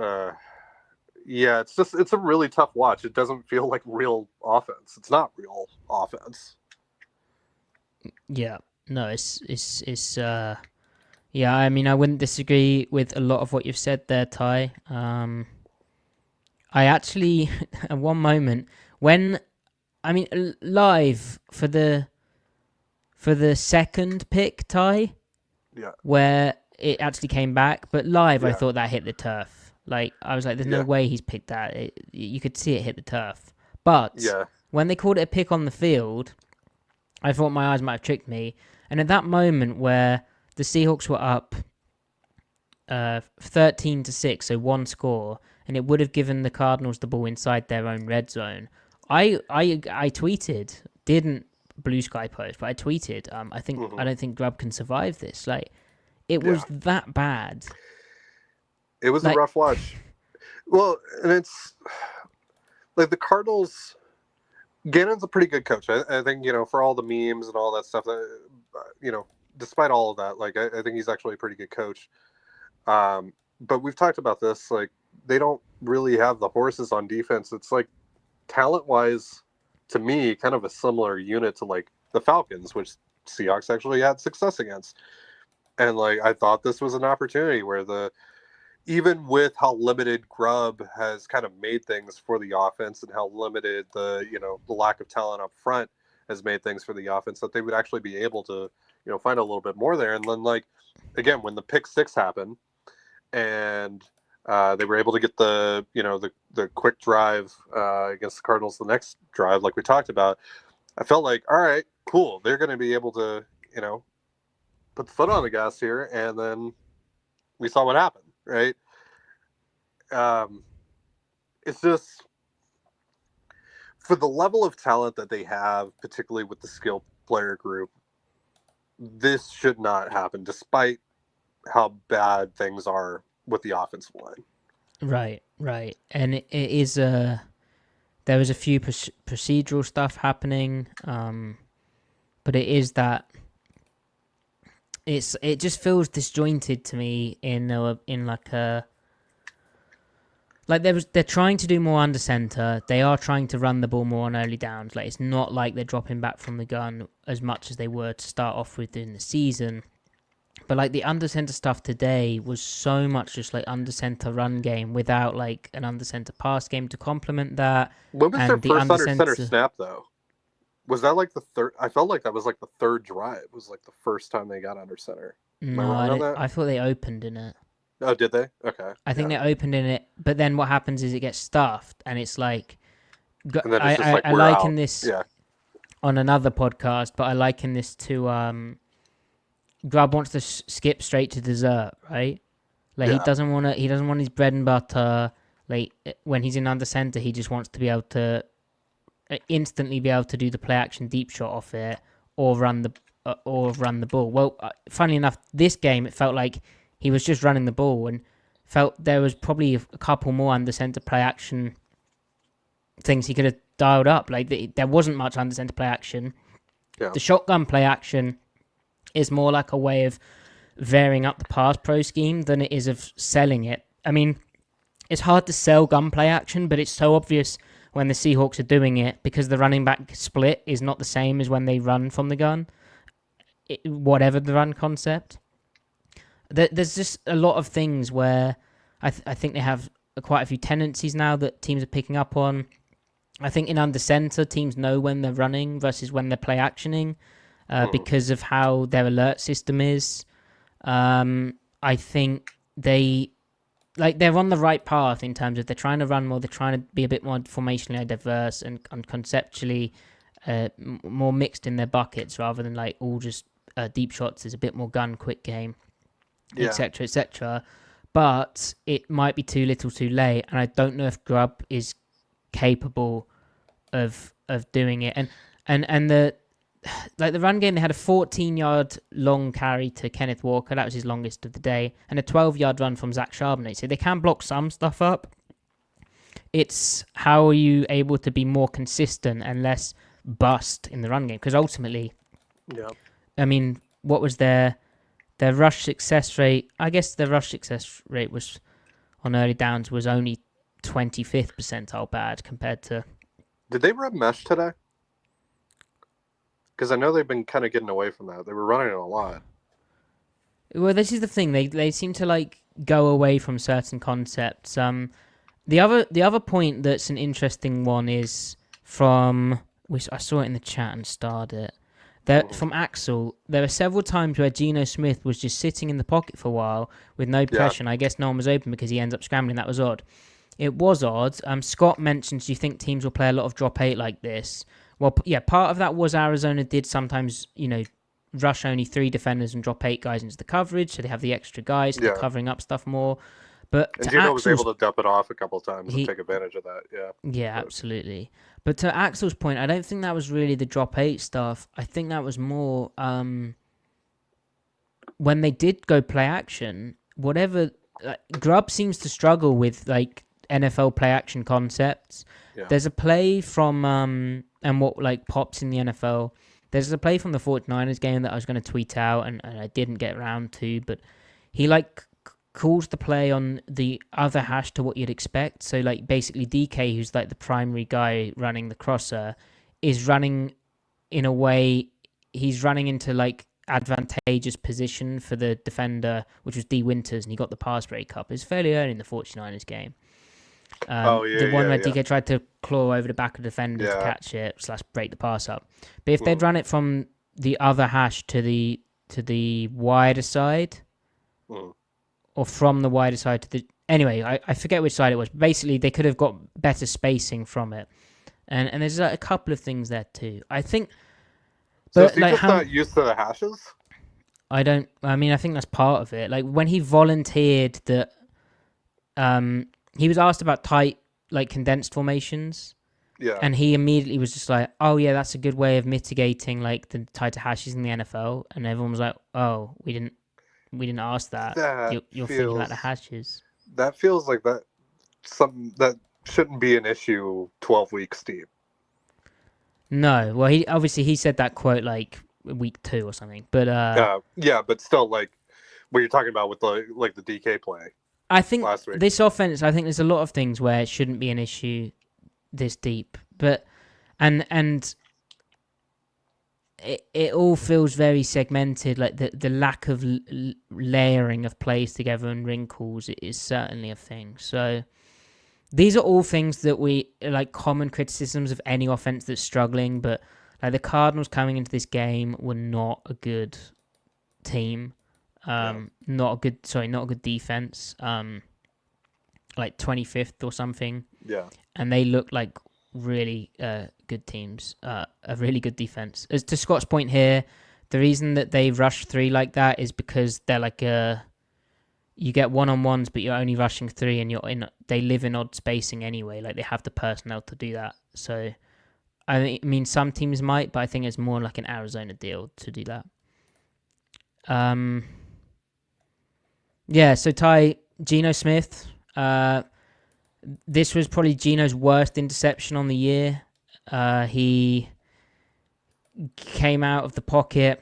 S2: it's a really tough watch. It doesn't feel like real offense. It's not real offense.
S1: Yeah, no, it's yeah. I mean, I wouldn't disagree with a lot of what you've said there, Ty. I actually, at one moment, live for the second pick, Ty, where it actually came back, but live, I thought that hit the turf. Like, I was like, there's no way he's picked that. You could see it hit the turf. But when they called it a pick on the field, I thought my eyes might have tricked me. And at that moment where the Seahawks were up 13-6, so 1 score, and it would have given the Cardinals the ball inside their own red zone. I tweeted, didn't blue sky post, but I tweeted, I don't think Grubb can survive this. Like, it was that bad.
S2: It was a rough watch. Well, and it's like the Cardinals. Gannon's a pretty good coach. I think, you know, for all the memes and all that stuff, you know, despite all of that, like I think he's actually a pretty good coach. But we've talked about this, like, they don't really have the horses on defense. It's like talent-wise, to me, kind of a similar unit to like the Falcons, which Seahawks actually had success against. And like I thought this was an opportunity where even with how limited Grubb has kind of made things for the offense and how limited the lack of talent up front has made things for the offense, that they would actually be able to, you know, find a little bit more there. And then, like, again, when the pick 6 happened and they were able to get the quick drive against the Cardinals, the next drive, like we talked about, I felt like, all right, cool. They're going to be able to, you know, put the foot on the gas here. And then we saw what happened, right? It's just, for the level of talent that they have, particularly with the skilled player group, this should not happen, despite how bad things are with the offensive line.
S1: Right. And it is there was a few procedural stuff happening, but it is that it just feels disjointed to me they're trying to do more under center. They are trying to run the ball more on early downs. Like, it's not like they're dropping back from the gun as much as they were to start off with in the season. But like the under center stuff today was so much just like under center run game without like an under center pass game to complement that.
S2: When was their first under center snap though? Was that like the third? I felt like that was like the third drive. It was like the first time they got under center.
S1: No, I thought they opened in it.
S2: Oh, did they? Okay.
S1: I think they opened in it, but then what happens is it gets stuffed, and it's like, I liken this on another podcast, but I liken this to Grubb wants to skip straight to dessert, right? Like he doesn't want his bread and butter. Like when he's in under center, he just wants to be able to instantly be able to do the play action deep shot off it or run the ball. Well, funnily enough, this game it felt like he was just running the ball, and felt there was probably a couple more under center play action things he could have dialed up. Like there wasn't much under center play action. Yeah. The shotgun play action is more like a way of varying up the pass pro scheme than it is of selling it. I mean, it's hard to sell gun play action, but it's so obvious when the Seahawks are doing it because the running back split is not the same as when they run from the gun, whatever the run concept. there's just a lot of things where I think they have quite a few tendencies now that teams are picking up on. I think in under center, teams know when they're running versus when they're play actioning because of how their alert system is. I think they're on the right path in terms of they're trying to run more, they're trying to be a bit more formationally diverse and conceptually more mixed in their buckets rather than like all just deep shots. There's a bit more gun, quick game, etc., etc. But it might be too little, too late, and I don't know if Grubb is capable of doing it. And the run game, they had a 14-yard long carry to Kenneth Walker. That was his longest of the day, and a 12-yard run from Zach Charbonnet. So they can block some stuff up. It's how are you able to be more consistent and less bust in the run game? Because ultimately, I mean, what was their rush success rate? I guess their rush success rate was on early downs was only 25th percentile bad compared to.
S2: Did they run mesh today? Because I know they've been kind of getting away from that. They were running it a lot.
S1: Well, this is the thing. They seem to like go away from certain concepts. The other point that's an interesting one is from which I saw it in the chat and starred it. From Axel, there were several times where Geno Smith was just sitting in the pocket for a while with no pressure. And I guess no one was open because he ends up scrambling. That was odd. It was odd. Scott mentions, do you think teams will play a lot of drop 8 like this? Well, yeah, part of that was Arizona did sometimes, rush only 3 defenders and drop 8 guys into the coverage, so they have the extra guys, they're covering up stuff more. But
S2: Geno was able to dump it off a couple of times and take advantage of that,
S1: Yeah, absolutely. But to Axel's point, I don't think that was really the drop 8 stuff. I think that was more when they did go play action, whatever. Grubb seems to struggle with like NFL play action concepts. Yeah. There's a play from and what like pops in the NFL. There's a play from the 49ers game that I was going to tweet out and I didn't get around to, but he like calls the play on the other hash to what you'd expect. So like basically DK, who's like the primary guy running the crosser, is running in a way he's running into like advantageous position for the defender, which was D Winters, and he got the pass break up. It was fairly early in the 49ers game. The one where DK tried to claw over the back of the defender to catch it / break the pass up. But if they'd run it from the other hash to the wider side, or from the wider side to the... Anyway, I forget which side it was. Basically, they could have got better spacing from it. And there's a couple of things there too. I think...
S2: So is he just not used to the hashes?
S1: I think that's part of it. Like, when he volunteered that... he was asked about tight, like, condensed formations. Yeah. And he immediately was just like, oh, yeah, that's a good way of mitigating, like, the tighter hashes in the NFL. And everyone was like, oh, we didn't ask that. You're thinking about the hashes.
S2: That feels like something that shouldn't be an issue 12 weeks deep.
S1: No. Well, he said that quote, like, week 2 or something. But
S2: but still, like, what you're talking about with the DK play.
S1: I think this offense, there's a lot of things where it shouldn't be an issue this deep, but and it all feels very segmented. Like the lack of layering of plays together and wrinkles is certainly a thing. So these are all things that we like common criticisms of any offense that's struggling. But like the Cardinals coming into this game were not a good team. Not a good defense. Like 25th or something. Yeah. And they look like really good teams. A really good defense. As to Scott's point here, the reason that they rush 3 like that is because they're like you get one-on-ones, but you're only rushing 3, and they live in odd spacing anyway. Like they have the personnel to do that. So, I mean, some teams might, but I think it's more like an Arizona deal to do that. Yeah, so Ty, Geno Smith, this was probably Geno's worst interception on the year. He came out of the pocket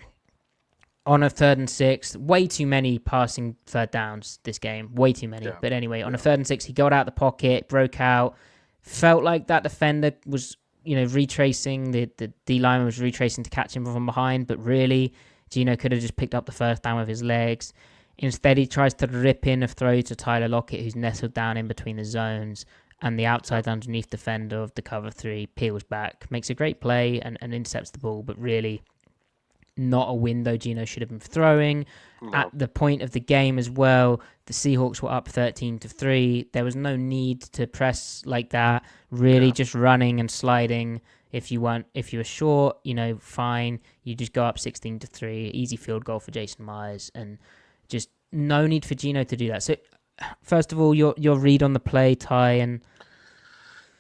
S1: on a 3rd and 6. Way too many passing 3rd downs this game. Way too many. Yeah. But anyway, on a 3rd and 6, he got out the pocket, broke out. Felt like that defender was, retracing. The D lineman was retracing to catch him from behind. But really, Geno could have just picked up the 1st down with his legs. Instead, he tries to rip in a throw to Tyler Lockett, who's nestled down in between the zones, and the outside underneath defender of the cover 3 peels back, makes a great play and intercepts the ball, but really not a window Geno should have been throwing.
S2: No.
S1: At the point of the game as well, the Seahawks were up 13-3. There was no need to press like that. Really just running and sliding. If you were short, fine. You just go up 16-3. Easy field goal for Jason Myers, and just no need for Geno to do that. So, first of all, your read on the play, Ty, and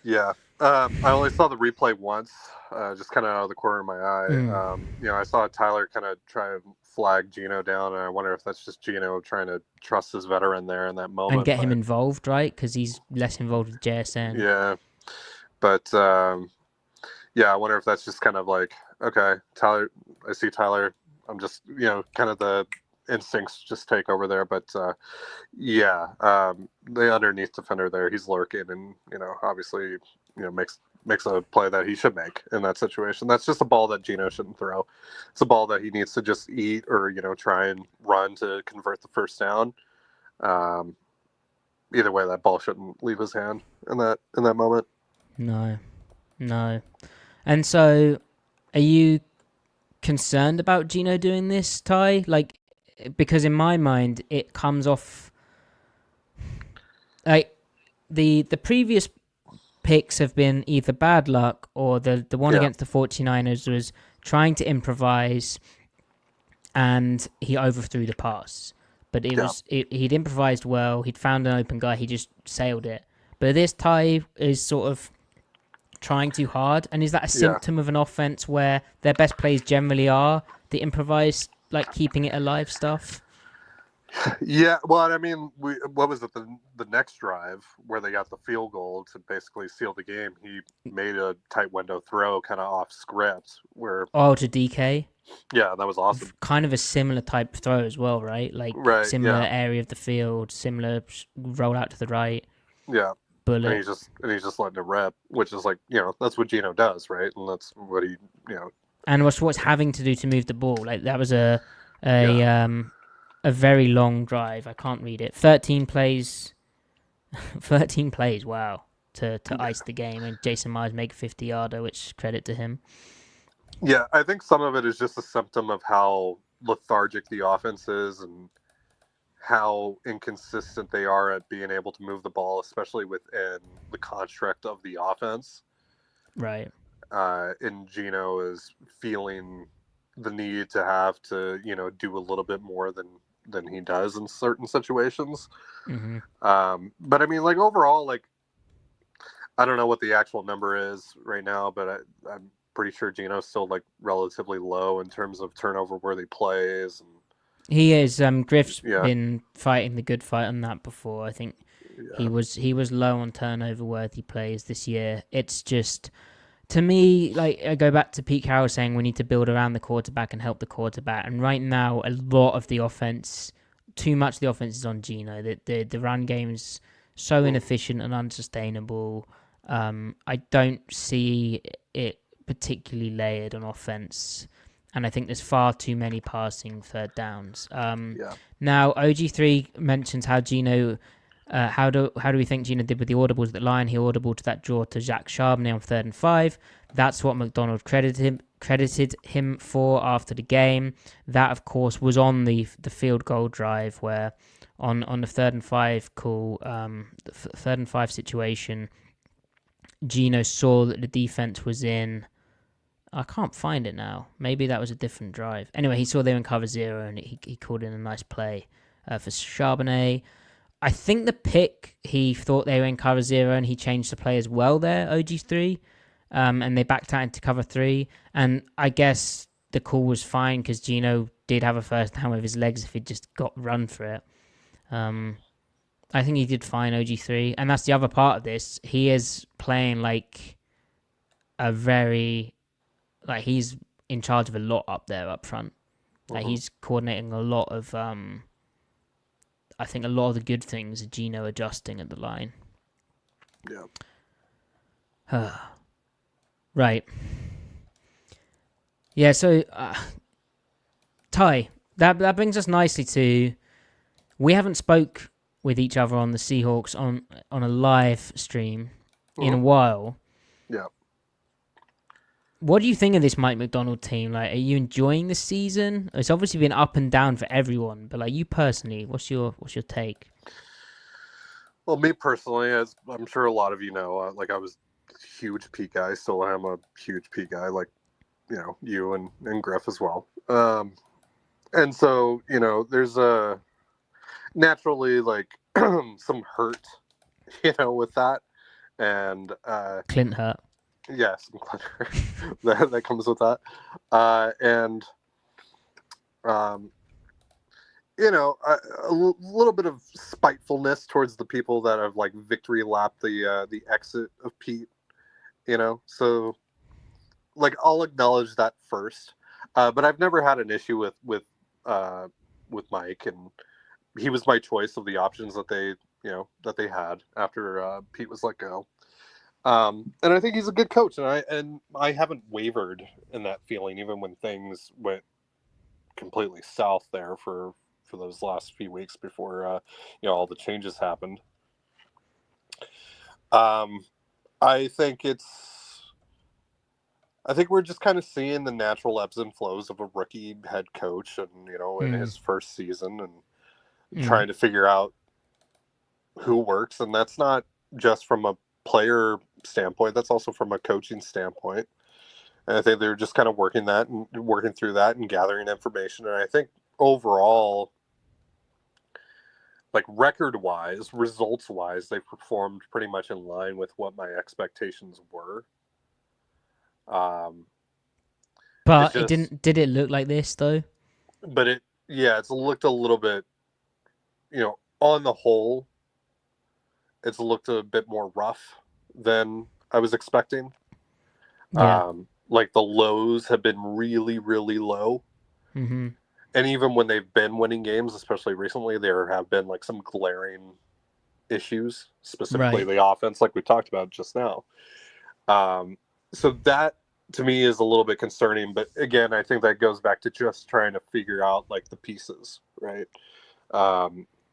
S2: yeah, I only saw the replay once, just kind of out of the corner of my eye. I saw Tyler kind of try to flag Geno down, and I wonder if that's just Geno trying to trust his veteran there in that moment
S1: and get him involved, right? Because he's less involved with JSN.
S2: Yeah, but I wonder if that's just kind of like, okay, Tyler, I see Tyler. I'm just, kind of the instincts just take over there. But the underneath defender there, he's lurking, and obviously, makes a play that he should make in that situation. That's just a ball that Geno shouldn't throw. It's a ball that he needs to just eat or try and run to convert the first down. Either way, that ball shouldn't leave his hand in that moment.
S1: No. And so, are you concerned about Geno doing this, Ty? Like, because in my mind, it comes off like the previous picks have been either bad luck, or the one against the 49ers was trying to improvise and he overthrew the pass. But he'd improvised well, he'd found an open guy, he just sailed it. But this Ty is sort of trying too hard, and is that a symptom of an offense where their best plays generally are the improvised, like keeping it alive stuff?
S2: Yeah, well, I mean, what was it, the next drive where they got the field goal to basically seal the game? He made a tight window throw kind of off script where...
S1: Oh, to DK?
S2: Yeah, that was awesome.
S1: Kind of a similar type throw as well, right? Like, similar area of the field, similar roll out to the right.
S2: Yeah.
S1: Bullet.
S2: And he's just letting it rip, which is like, that's what Geno does, right? And that's what he,
S1: And what's having to do to move the ball. Like, that was a very long drive. I can't read it. 13 plays. 13 plays, wow. To ice the game, and Jason Myers make a 50-yarder, which credit to him.
S2: Yeah, I think some of it is just a symptom of how lethargic the offense is and how inconsistent they are at being able to move the ball, especially within the construct of the offense.
S1: Right.
S2: And Geno is feeling the need to have to, do a little bit more than he does in certain situations.
S1: Mm-hmm.
S2: But I mean, like, overall, like, I don't know what the actual number is right now, but I'm pretty sure Geno's still like relatively low in terms of turnover worthy plays. And
S1: he is. Griff's been fighting the good fight on that before. I think he was low on turnover worthy plays this year. It's just, to me, like, I go back to Pete Carroll saying we need to build around the quarterback and help the quarterback. And right now, a lot of the offense, too much of the offense is on Geno. The run game is so inefficient and unsustainable. I don't see it particularly layered on offense, and I think there's far too many passing third downs. Now, OG3 mentions how Geno, how do we think Geno did with the audibles at the line? He audible to that draw to Zach Charbonnet on 3rd and 5. That's what Macdonald credited him for after the game. That, of course, was on the field goal drive where on the 3rd and 5 call, the 3rd and 5 situation, Geno saw that the defense was in. I can't find it now. Maybe that was a different drive. Anyway, he saw they were in cover 0, and he called in a nice play for Charbonnet. I think the pick, he thought they were in cover 0, and he changed the play as well there, OG3. And they backed out into cover 3. And I guess the call was fine because Geno did have a first down with his legs if he'd just got run for it. I think he did fine, OG3. And that's the other part of this. He is playing like a very... Like, he's in charge of a lot up there, up front. Like, he's coordinating a lot of... I think a lot of the good things are Geno adjusting at the line.
S2: Yeah.
S1: Right. Yeah, so... Ty, that brings us nicely to we haven't spoke with each other on the Seahawks on a live stream in a while.
S2: Yeah.
S1: What do you think of this Mike Macdonald team? Like, are you enjoying the season? It's obviously been up and down for everyone, but like you personally, what's your take?
S2: Well, me personally, as I'm sure a lot of you know, like I was a huge Pete guy. Still am a huge Pete guy. Like, you know, you and Griff as well. And so, you know, there's naturally like some hurt, you know, with that, and
S1: Clint hurt.
S2: Yeah, some Clint hurt that comes with that, and you know, a little bit of spitefulness towards the people that have like victory lapped the exit of Pete, you know. So, like, I'll acknowledge that first, but I've never had an issue with Mike, and he was my choice of the options that they had after Pete was let go. And I think he's a good coach, and I haven't wavered in that feeling, even when things went completely south there for those last few weeks before you know, all the changes happened. I think we're just kind of seeing the natural ebbs and flows of a rookie head coach, and you know, in his first season, and trying to figure out who works, and that's not just from a player standpoint, that's also from a coaching standpoint. And I think they're just kind of working through that and gathering information. And I think overall, like record-wise, results-wise, they performed pretty much in line with what my expectations were.
S1: But it didn't. Did it look like this though?
S2: But it's looked a little bit, you know, on the whole, it's looked a bit more rough than I was expecting.
S1: Yeah.
S2: Like the lows have been really, really low.
S1: Mm-hmm.
S2: And even when they've been winning games, especially recently, there have been like some glaring issues, specifically the offense, like we talked about just now. So that to me is a little bit concerning. But again, I think that goes back to just trying to figure out like the pieces, right?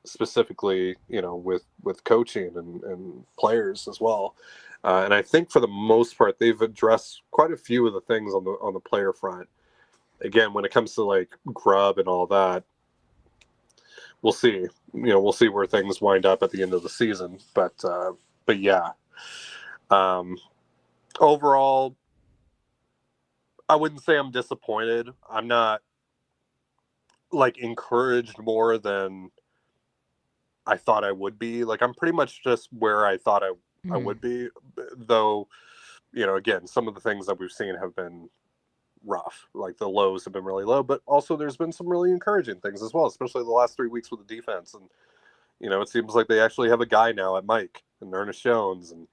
S2: Specifically, you know, with coaching and players as well. And I think for the most part, they've addressed quite a few of the things on the player front. Again, when it comes to like grub and all that, we'll see. You know, we'll see where things wind up at the end of the season. But yeah, overall, I wouldn't say I'm disappointed. I'm not like encouraged more than I thought I would be. Like, I'm pretty much just where I thought I would be, though, you know, again, some of the things that we've seen have been rough. Like the lows have been really low, but also there's been some really encouraging things as well, especially the last 3 weeks with the defense. And, you know, it seems like they actually have a guy now at Mike and Ernest Jones. And,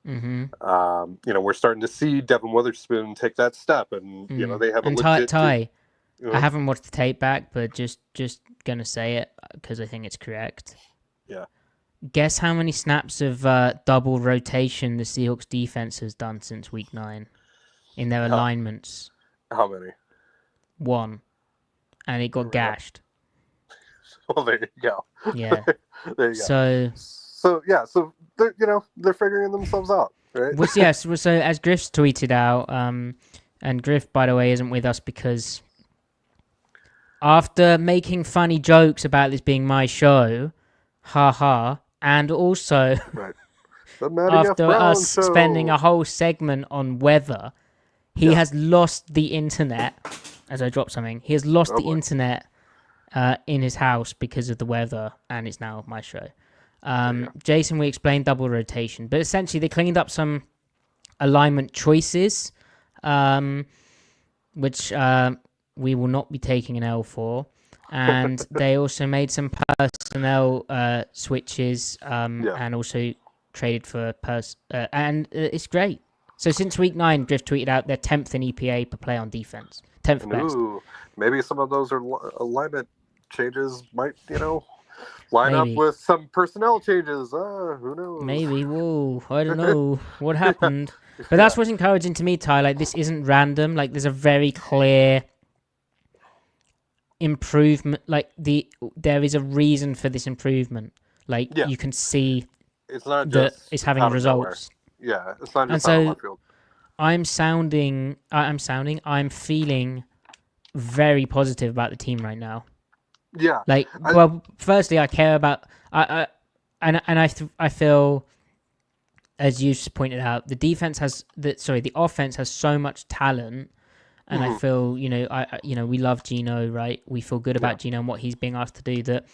S2: you know, we're starting to see Devon Witherspoon take that step. And, you know, they have a legit...
S1: Ty, I haven't watched the tape back, but just going to say it because I think it's correct.
S2: Yeah.
S1: Guess how many snaps of double rotation the Seahawks defense has done since week 9 in their alignments?
S2: How many?
S1: 1. And it got gashed.
S2: Well, there you go.
S1: Yeah.
S2: There you go. So yeah, so they're, you know, they're figuring themselves out, right?
S1: Well, yes. So as Griff's tweeted out, and Griff, by the way, isn't with us because after making funny jokes about this being my show, haha, and also
S2: the Matty
S1: after
S2: F.
S1: us
S2: show.
S1: spending a whole segment on weather, he has lost the internet. As I drop something, he has lost the internet in his house because of the weather, and it's now my show. Jason, we explained double rotation, but essentially they cleaned up some alignment choices, which we will not be taking an L for. And they also made some personnel switches and also traded for and it's great. So since week 9, Griff tweeted out they're 10th in EPA per play on defense. 10th best.
S2: Maybe some of those are alignment changes might, you know, line up with some personnel changes. Who knows?
S1: Maybe. Whoa, I don't know what happened. But that's what's encouraging to me, Ty. Like, this isn't random. Like, there's a very clear improvement. Like there is a reason for this improvement. Like
S2: Yeah,
S1: you can see
S2: it's not
S1: that
S2: just
S1: it's having
S2: out of nowhere.
S1: results.
S2: Yeah, it's not
S1: And
S2: just out of
S1: so
S2: left field.
S1: I'm feeling very positive about the team right now.
S2: Yeah,
S1: Like,
S2: I,
S1: well, firstly, I care about I feel, as you pointed out, the offense has so much talent, and I
S2: mhm,
S1: feel we love Geno, right? We feel good
S2: yeah,
S1: about Geno and what he's being asked to do. That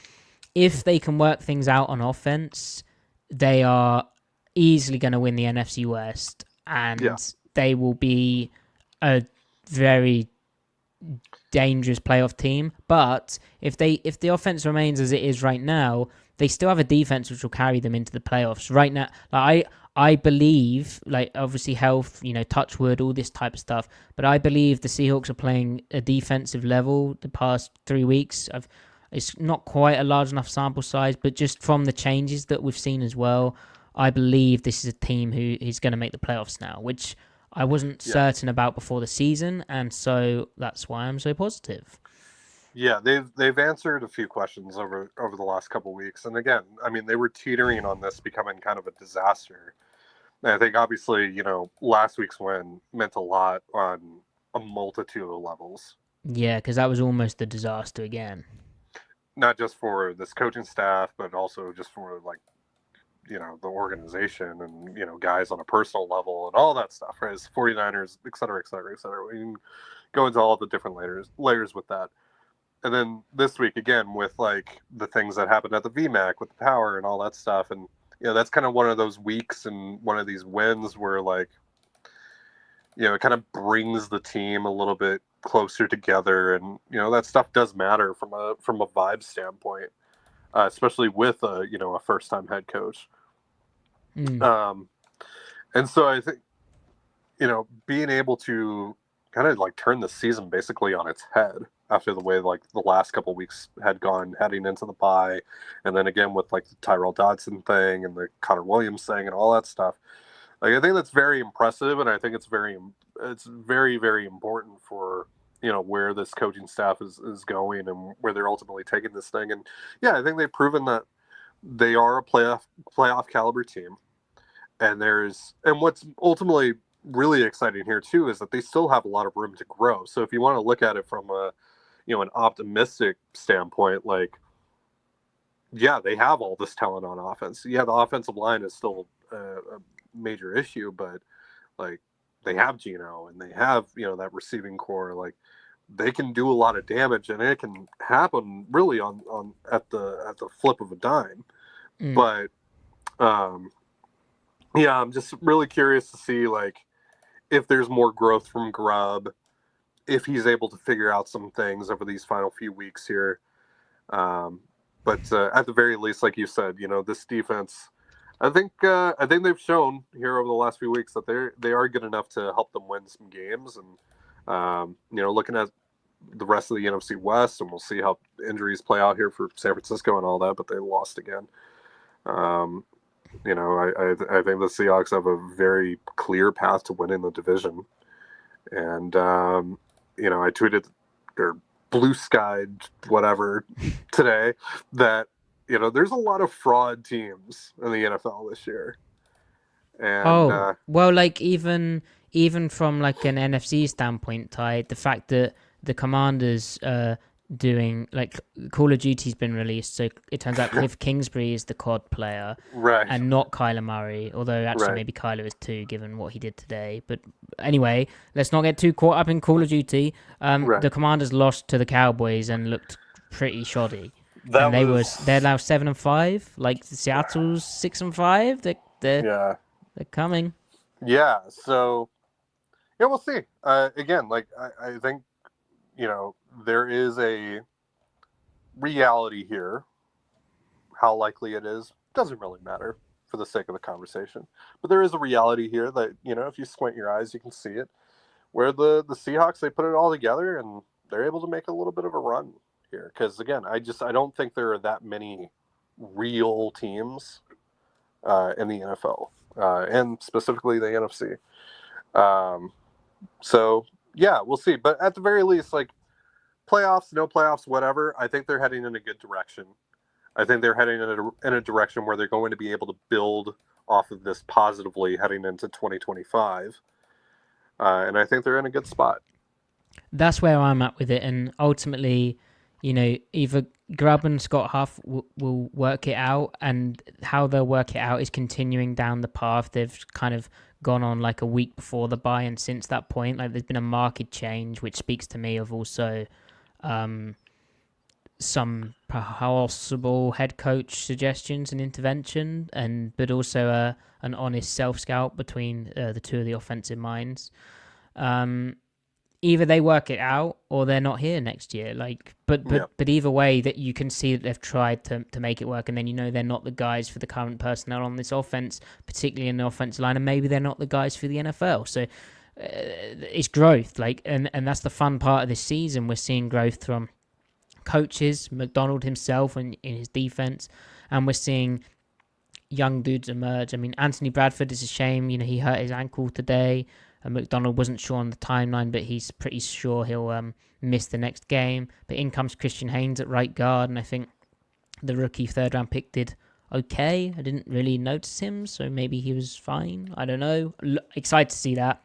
S1: if they can work things out on offense, they are easily going to win the NFC West,
S2: yeah,
S1: and they will be a very dangerous playoff team. But if the offense remains as it is right now, they still have a defense which will carry them into the playoffs. Right now, like I believe, like obviously health, touch wood, all this type of stuff. But I believe the Seahawks are playing a defensive level the past 3 weeks. It's not quite a large enough sample size, but just from the changes that we've seen as well, I believe this is a team who is going to make the playoffs now, which I wasn't
S2: yeah,
S1: certain about before the season, and so that's why I'm so positive.
S2: yeah. They've answered a few questions over the last couple weeks, and again, I mean, they were teetering on this becoming kind of a disaster. And I think obviously, last week's win meant a lot on a multitude of levels,
S1: Yeah, because that was almost a disaster again.
S2: not just for this coaching staff, but also just for like the organization and guys on a personal level and all that stuff, right? As 49ers, et cetera, et cetera, et cetera. We can go into all the different layers with that. And then this week again with like the things that happened at the VMAC with the power and all that stuff, and that's kind of one of those weeks and one of these wins where like it kind of brings the team a little bit closer together, and that stuff does matter from a vibe standpoint, especially with a first time head coach.
S1: Mm.
S2: Um, and so I think being able to kind of like turn the season basically on its head after the way like the last couple of weeks had gone heading into the bye, and then again with like the Tyrell Dodson thing and the Connor Williams thing and all that stuff. Like I think that's very impressive, and I think it's very very important for where this coaching staff is going and where they're ultimately taking this thing. And yeah, I think they've proven that they are a playoff caliber team. And what's ultimately really exciting here too is that they still have a lot of room to grow. So if you want to look at it from an optimistic standpoint, like yeah, they have all this talent on offense. Yeah, the offensive line is still a major issue, but like they have Geno and they have that receiving core. Like they can do a lot of damage, and it can happen really on at the flip of a dime.
S1: Mm.
S2: But yeah, I'm just really curious to see like if there's more growth from Grubb, if he's able to figure out some things over these final few weeks here. But at the very least, like you said, this defense, I think they've shown here over the last few weeks that they are good enough to help them win some games. And looking at the rest of the NFC West, and we'll see how injuries play out here for San Francisco and all that. But they lost again. I think the Seahawks have a very clear path to winning the division. And, I tweeted or blue skied whatever today that, there's a lot of fraud teams in the NFL this year. And,
S1: Well, like even from like an NFC standpoint, Ty, the fact that the Commanders doing like Call of Duty's been released, so it turns out Cliff Kingsbury is the COD player,
S2: right,
S1: and not Kyler Murray. Although actually
S2: right.
S1: maybe Kyler is too, given what he did today. But anyway, let's not get too caught up in Call of Duty.
S2: Right.
S1: The Commanders lost to the Cowboys and looked pretty shoddy.
S2: That
S1: And
S2: was
S1: they're now 7-5. Like Seattle's 6-5.
S2: yeah,
S1: They're coming.
S2: yeah. So yeah, we'll see. Again, like I think there is a reality here. How likely it is doesn't really matter for the sake of the conversation. But there is a reality here that if you squint your eyes, you can see it. Where the Seahawks, they put it all together and they're able to make a little bit of a run here. Because again, I don't think there are that many real teams in the NFL and specifically the NFC. So yeah, we'll see. But at the very least, like playoffs, no playoffs, whatever, I think they're heading in a good direction. I think they're heading in a direction where they're going to be able to build off of this positively heading into 2025. And I think they're in a good spot.
S1: That's where I'm at with it. And ultimately, either Grubb and Scott Huff will work it out, and how they'll work it out is continuing down the path they've kind of gone on like a week before the bye, and since that point, like there's been a marked change, which speaks to me of also some possible head coach suggestions and intervention, but also an honest self-scout between the two of the offensive minds. Either they work it out or they're not here next year. But either way, that you can see that they've tried to make it work, and then they're not the guys for the current personnel on this offense, particularly in the offensive line, and maybe they're not the guys for the NFL. So it's growth, and that's the fun part of this season. We're seeing growth from coaches, Macdonald himself, and in his defense, and we're seeing young dudes emerge. I mean, Anthony Bradford is a shame. He hurt his ankle today. Macdonald wasn't sure on the timeline, but he's pretty sure he'll miss the next game. But in comes Christian Haynes at right guard, and I think the rookie third-round pick did okay. I didn't really notice him, so maybe he was fine. I don't know. Excited to see that.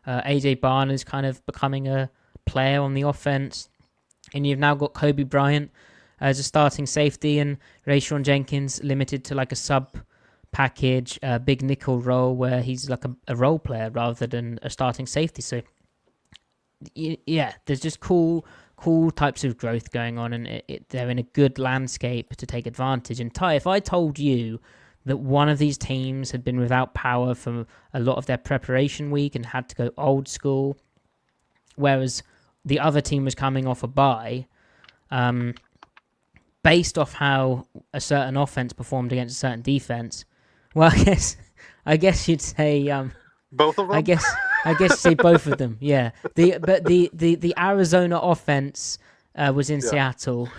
S1: AJ Barn is kind of becoming a player on the offense. And you've now got Kobe Bryant as a starting safety, and Rayshon Jenkins limited to like a sub package, big nickel role where he's like a role player rather than a starting safety. So yeah, there's just cool types of growth going on, and they're in a good landscape to take advantage. And Ty, if I told you that one of these teams had been without power for a lot of their preparation week and had to go old school, whereas the other team was coming off a bye, based off how a certain offense performed against a certain defense, well, I guess you'd say
S2: both of them.
S1: I guess say both of them. Yeah. The Arizona offense was in Seattle,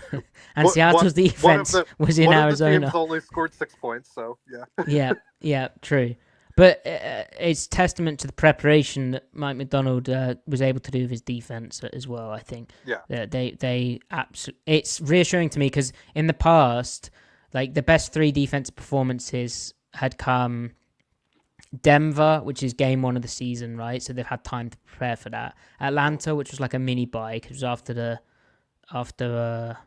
S1: and Seattle's defense was in Arizona.
S2: One of the teams only scored 6 points, so yeah.
S1: Yeah, true. But it's testament to the preparation that Mike Macdonald was able to do with his defense as well, I think.
S2: Yeah.
S1: They absolutely. It's reassuring to me because in the past, like the best 3 defensive performances had come Denver, which is game 1 of the season, right? So they've had time to prepare for that. Atlanta, which was like a mini bye, because it was after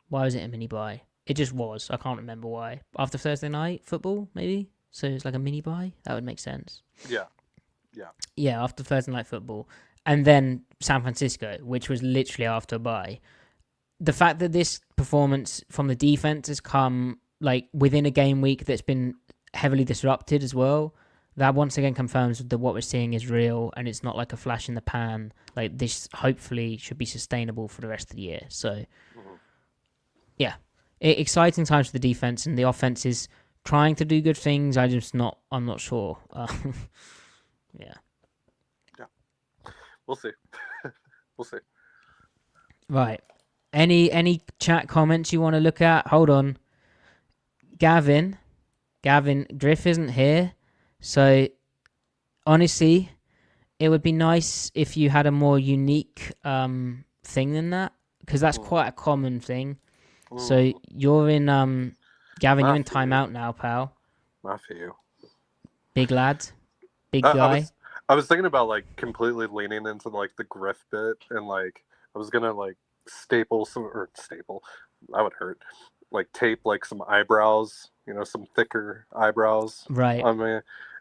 S1: why was it a mini bye? It just was. I can't remember why. After Thursday night football, maybe? So it's like a mini bye? That would make sense.
S2: Yeah.
S1: Yeah, after Thursday night football. And then San Francisco, which was literally after a bye. The fact that this performance from the defense has come like within a game week that's been heavily disrupted as well, that once again confirms that what we're seeing is real and it's not like a flash in the pan. Like this hopefully should be sustainable for the rest of the year. So, yeah. Exciting times for the defense, and the offense is trying to do good things. I'm not sure. Yeah.
S2: We'll see. We'll see.
S1: Right. Any chat comments you want to look at? Hold on. Gavin, Griff isn't here, so honestly, it would be nice if you had a more unique thing than that, because that's quite a common thing. So you're in, Gavin, you're in timeout now, pal.
S2: Not for you.
S1: Big lad. Big guy.
S2: I was thinking about, like, completely leaning into, like, the Griff bit, and, like, I was going to, like, staple, that would hurt. Like, tape, like, some eyebrows, some thicker eyebrows.
S1: Right.
S2: On me.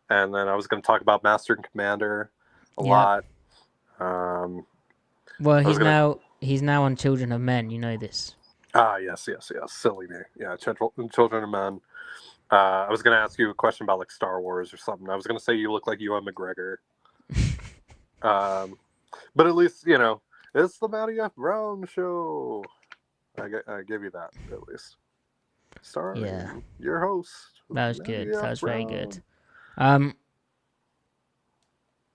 S2: And then I was going to talk about Master and Commander a lot.
S1: Well, he's now on Children of Men, you know this.
S2: Yes. Silly me. Yeah, Children of Men. I was going to ask you a question about like Star Wars or something. I was going to say you look like Ewan McGregor. But at least, it's the Matty F Brown show. I give you that, at least. Sorry. Yeah. Your host.
S1: That was good. That was very good.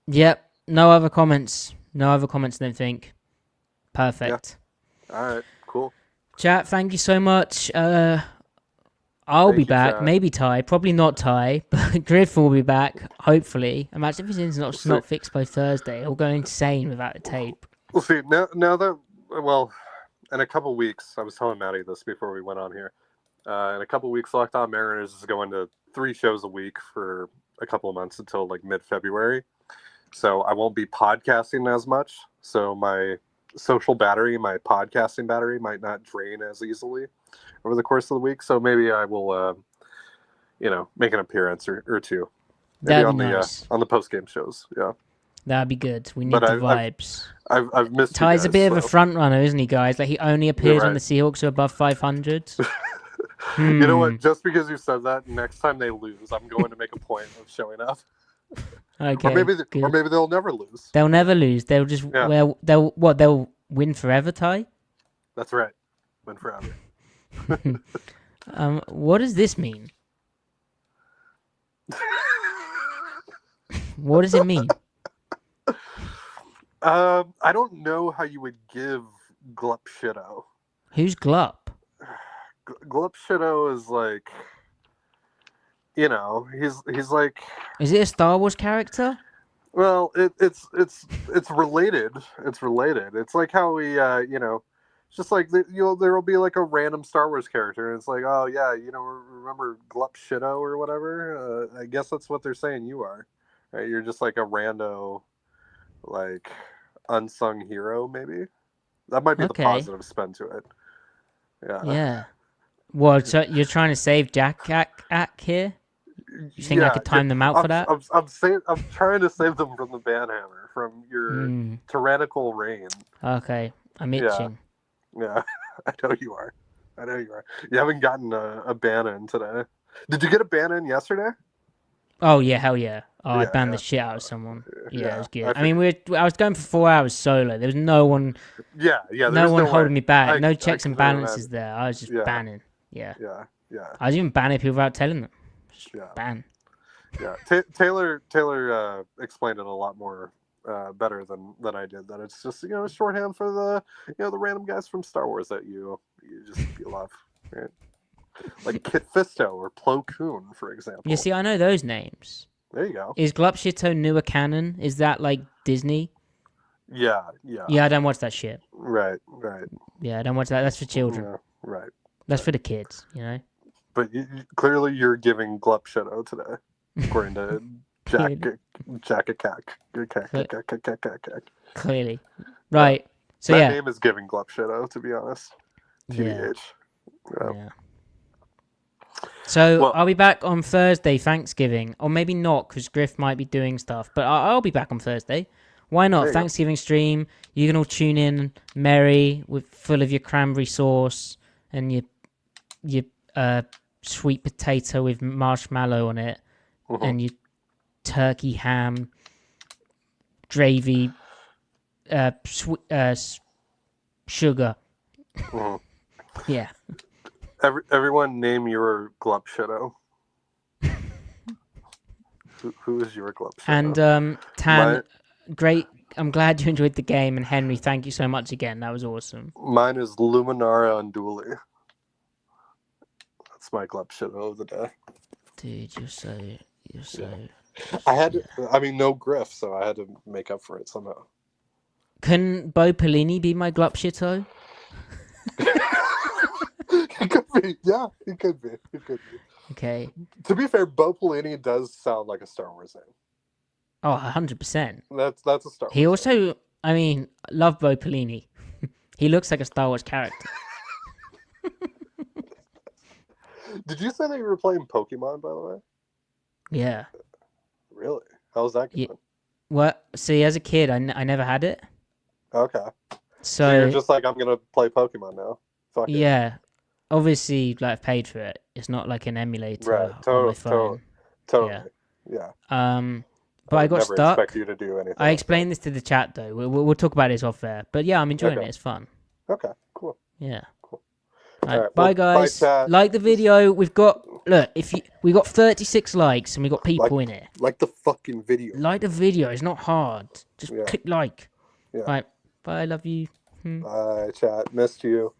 S1: Yep. No other comments. I don't think. Perfect.
S2: Yeah. All right. Cool.
S1: Chat, thank you so much. I'll be back.
S2: Chat.
S1: Maybe Ty. Probably not Ty, but Griff will be back, hopefully. Imagine if his internet's not fixed by Thursday. He'll go insane without a tape.
S2: We'll see. Now that, well, in a couple weeks, I was telling Matty this before we went on here. In a couple weeks, Locked On Mariners is going to 3 shows a week for a couple of months until like mid-February. So I won't be podcasting as much. So my social battery, my podcasting battery might not drain as easily over the course of the week. So maybe I will, make an appearance or two. Maybe
S1: That'd be nice.
S2: On the post-game shows. Yeah.
S1: That'd be good. We need the vibes.
S2: I've missed
S1: Ty's
S2: you guys,
S1: a bit of a front runner, isn't he, guys? Like, he only appears
S2: right.
S1: when the Seahawks are above 500.
S2: You know what? Just because you said that, next time they lose, I'm going to make a point of showing up.
S1: Okay.
S2: Or maybe they'll never lose.
S1: They'll never lose. They'll just they'll win forever, Ty?
S2: That's right. Win forever.
S1: What does this mean? What does it mean?
S2: I don't know how you would give Glup Shitto.
S1: Who's Glup?
S2: Glup Shitto is like, he's like.
S1: Is it a Star Wars character?
S2: Well, it's related. It's related. It's like how we, it's just like there will be like a random Star Wars character, and it's like, oh yeah, remember Glup Shitto or whatever. I guess that's what they're saying you are. Right? You're just like a rando, like unsung hero, maybe. That might be the positive spin to it. Yeah.
S1: Yeah. Well, so you're trying to save Jack Ack here? You think I could time them out for that?
S2: I'm trying to save them from the banhammer, from your tyrannical reign.
S1: Okay, I'm itching.
S2: Yeah, I know you are. You haven't gotten a ban in today. Did you get a ban in yesterday?
S1: Oh yeah, hell yeah! Oh, I banned the shit out of someone. Yeah, it was good. I mean, I was going for 4 hours solo. There was no one.
S2: Yeah.
S1: No one holding me back. No checks and balances there. I was just banning. Yeah. I was even banning people without telling them. Just ban.
S2: Yeah. Taylor explained it a lot more better than I did. That it's just a shorthand for the the random guys from Star Wars that you love, right? Like Kit Fisto or Plo Koon, for example.
S1: You see, I know those names.
S2: There you go.
S1: Is Glup Shitto newer canon? Is that like Disney?
S2: Yeah.
S1: Yeah, I don't watch that shit.
S2: Right.
S1: Yeah, I don't watch that. That's for children.
S2: Yeah, right.
S1: That's for the kids,
S2: But clearly you're giving Glup Shitto today, according to Jack
S1: Clearly. Right. So
S2: that name is giving Glup Shitto, to be honest. TBH.
S1: Yeah. So I'll be back on Thursday, Thanksgiving, or maybe not, because Griff might be doing stuff. But I'll be back on Thursday. Why not? Thanksgiving stream. You can all tune in, merry, full of your cranberry sauce and your sweet potato with marshmallow on it, and your turkey ham, gravy, sugar. Yeah.
S2: Everyone name your Glup Shitto. Who is your Glup Shitto?
S1: And Tan, great. I'm glad you enjoyed the game. And Henry, thank you so much again. That was awesome.
S2: Mine is Luminara Unduli. That's my Glup Shitto of the day.
S1: Dude, you're so.
S2: I had to, no Griff, so I had to make up for it somehow.
S1: Can Bo Pelini be my Glup Shitto?
S2: He could be. Yeah, he could be.
S1: Okay.
S2: To be fair, Bo Pelini does sound like a Star Wars name.
S1: Oh, 100%.
S2: That's a Star Wars
S1: He also, love Bo Pelini. He looks like a Star Wars character.
S2: Did you say that you were playing Pokemon, by the way?
S1: Yeah.
S2: Really? How was that going?
S1: Yeah. Well, see, as a kid, I never had it.
S2: Okay.
S1: So
S2: you're just like, I'm going to play Pokemon now. Fuck it.
S1: Yeah. Obviously, I've paid for it. It's not like an emulator.
S2: Right.
S1: Totally.
S2: Yeah.
S1: But I got
S2: never
S1: stuck.
S2: Expect you to do anything.
S1: I explained this to the chat though. We'll talk about this off air. But yeah, I'm enjoying it. It's fun.
S2: Okay. Cool.
S1: Yeah.
S2: Cool.
S1: All right, bye guys.
S2: Bye,
S1: like the video. We got 36 likes and we got people in it.
S2: Like the fucking video.
S1: Like the video. It's not hard. Just click like.
S2: Yeah.
S1: All right. Bye. I love you.
S2: Bye, chat. Missed you.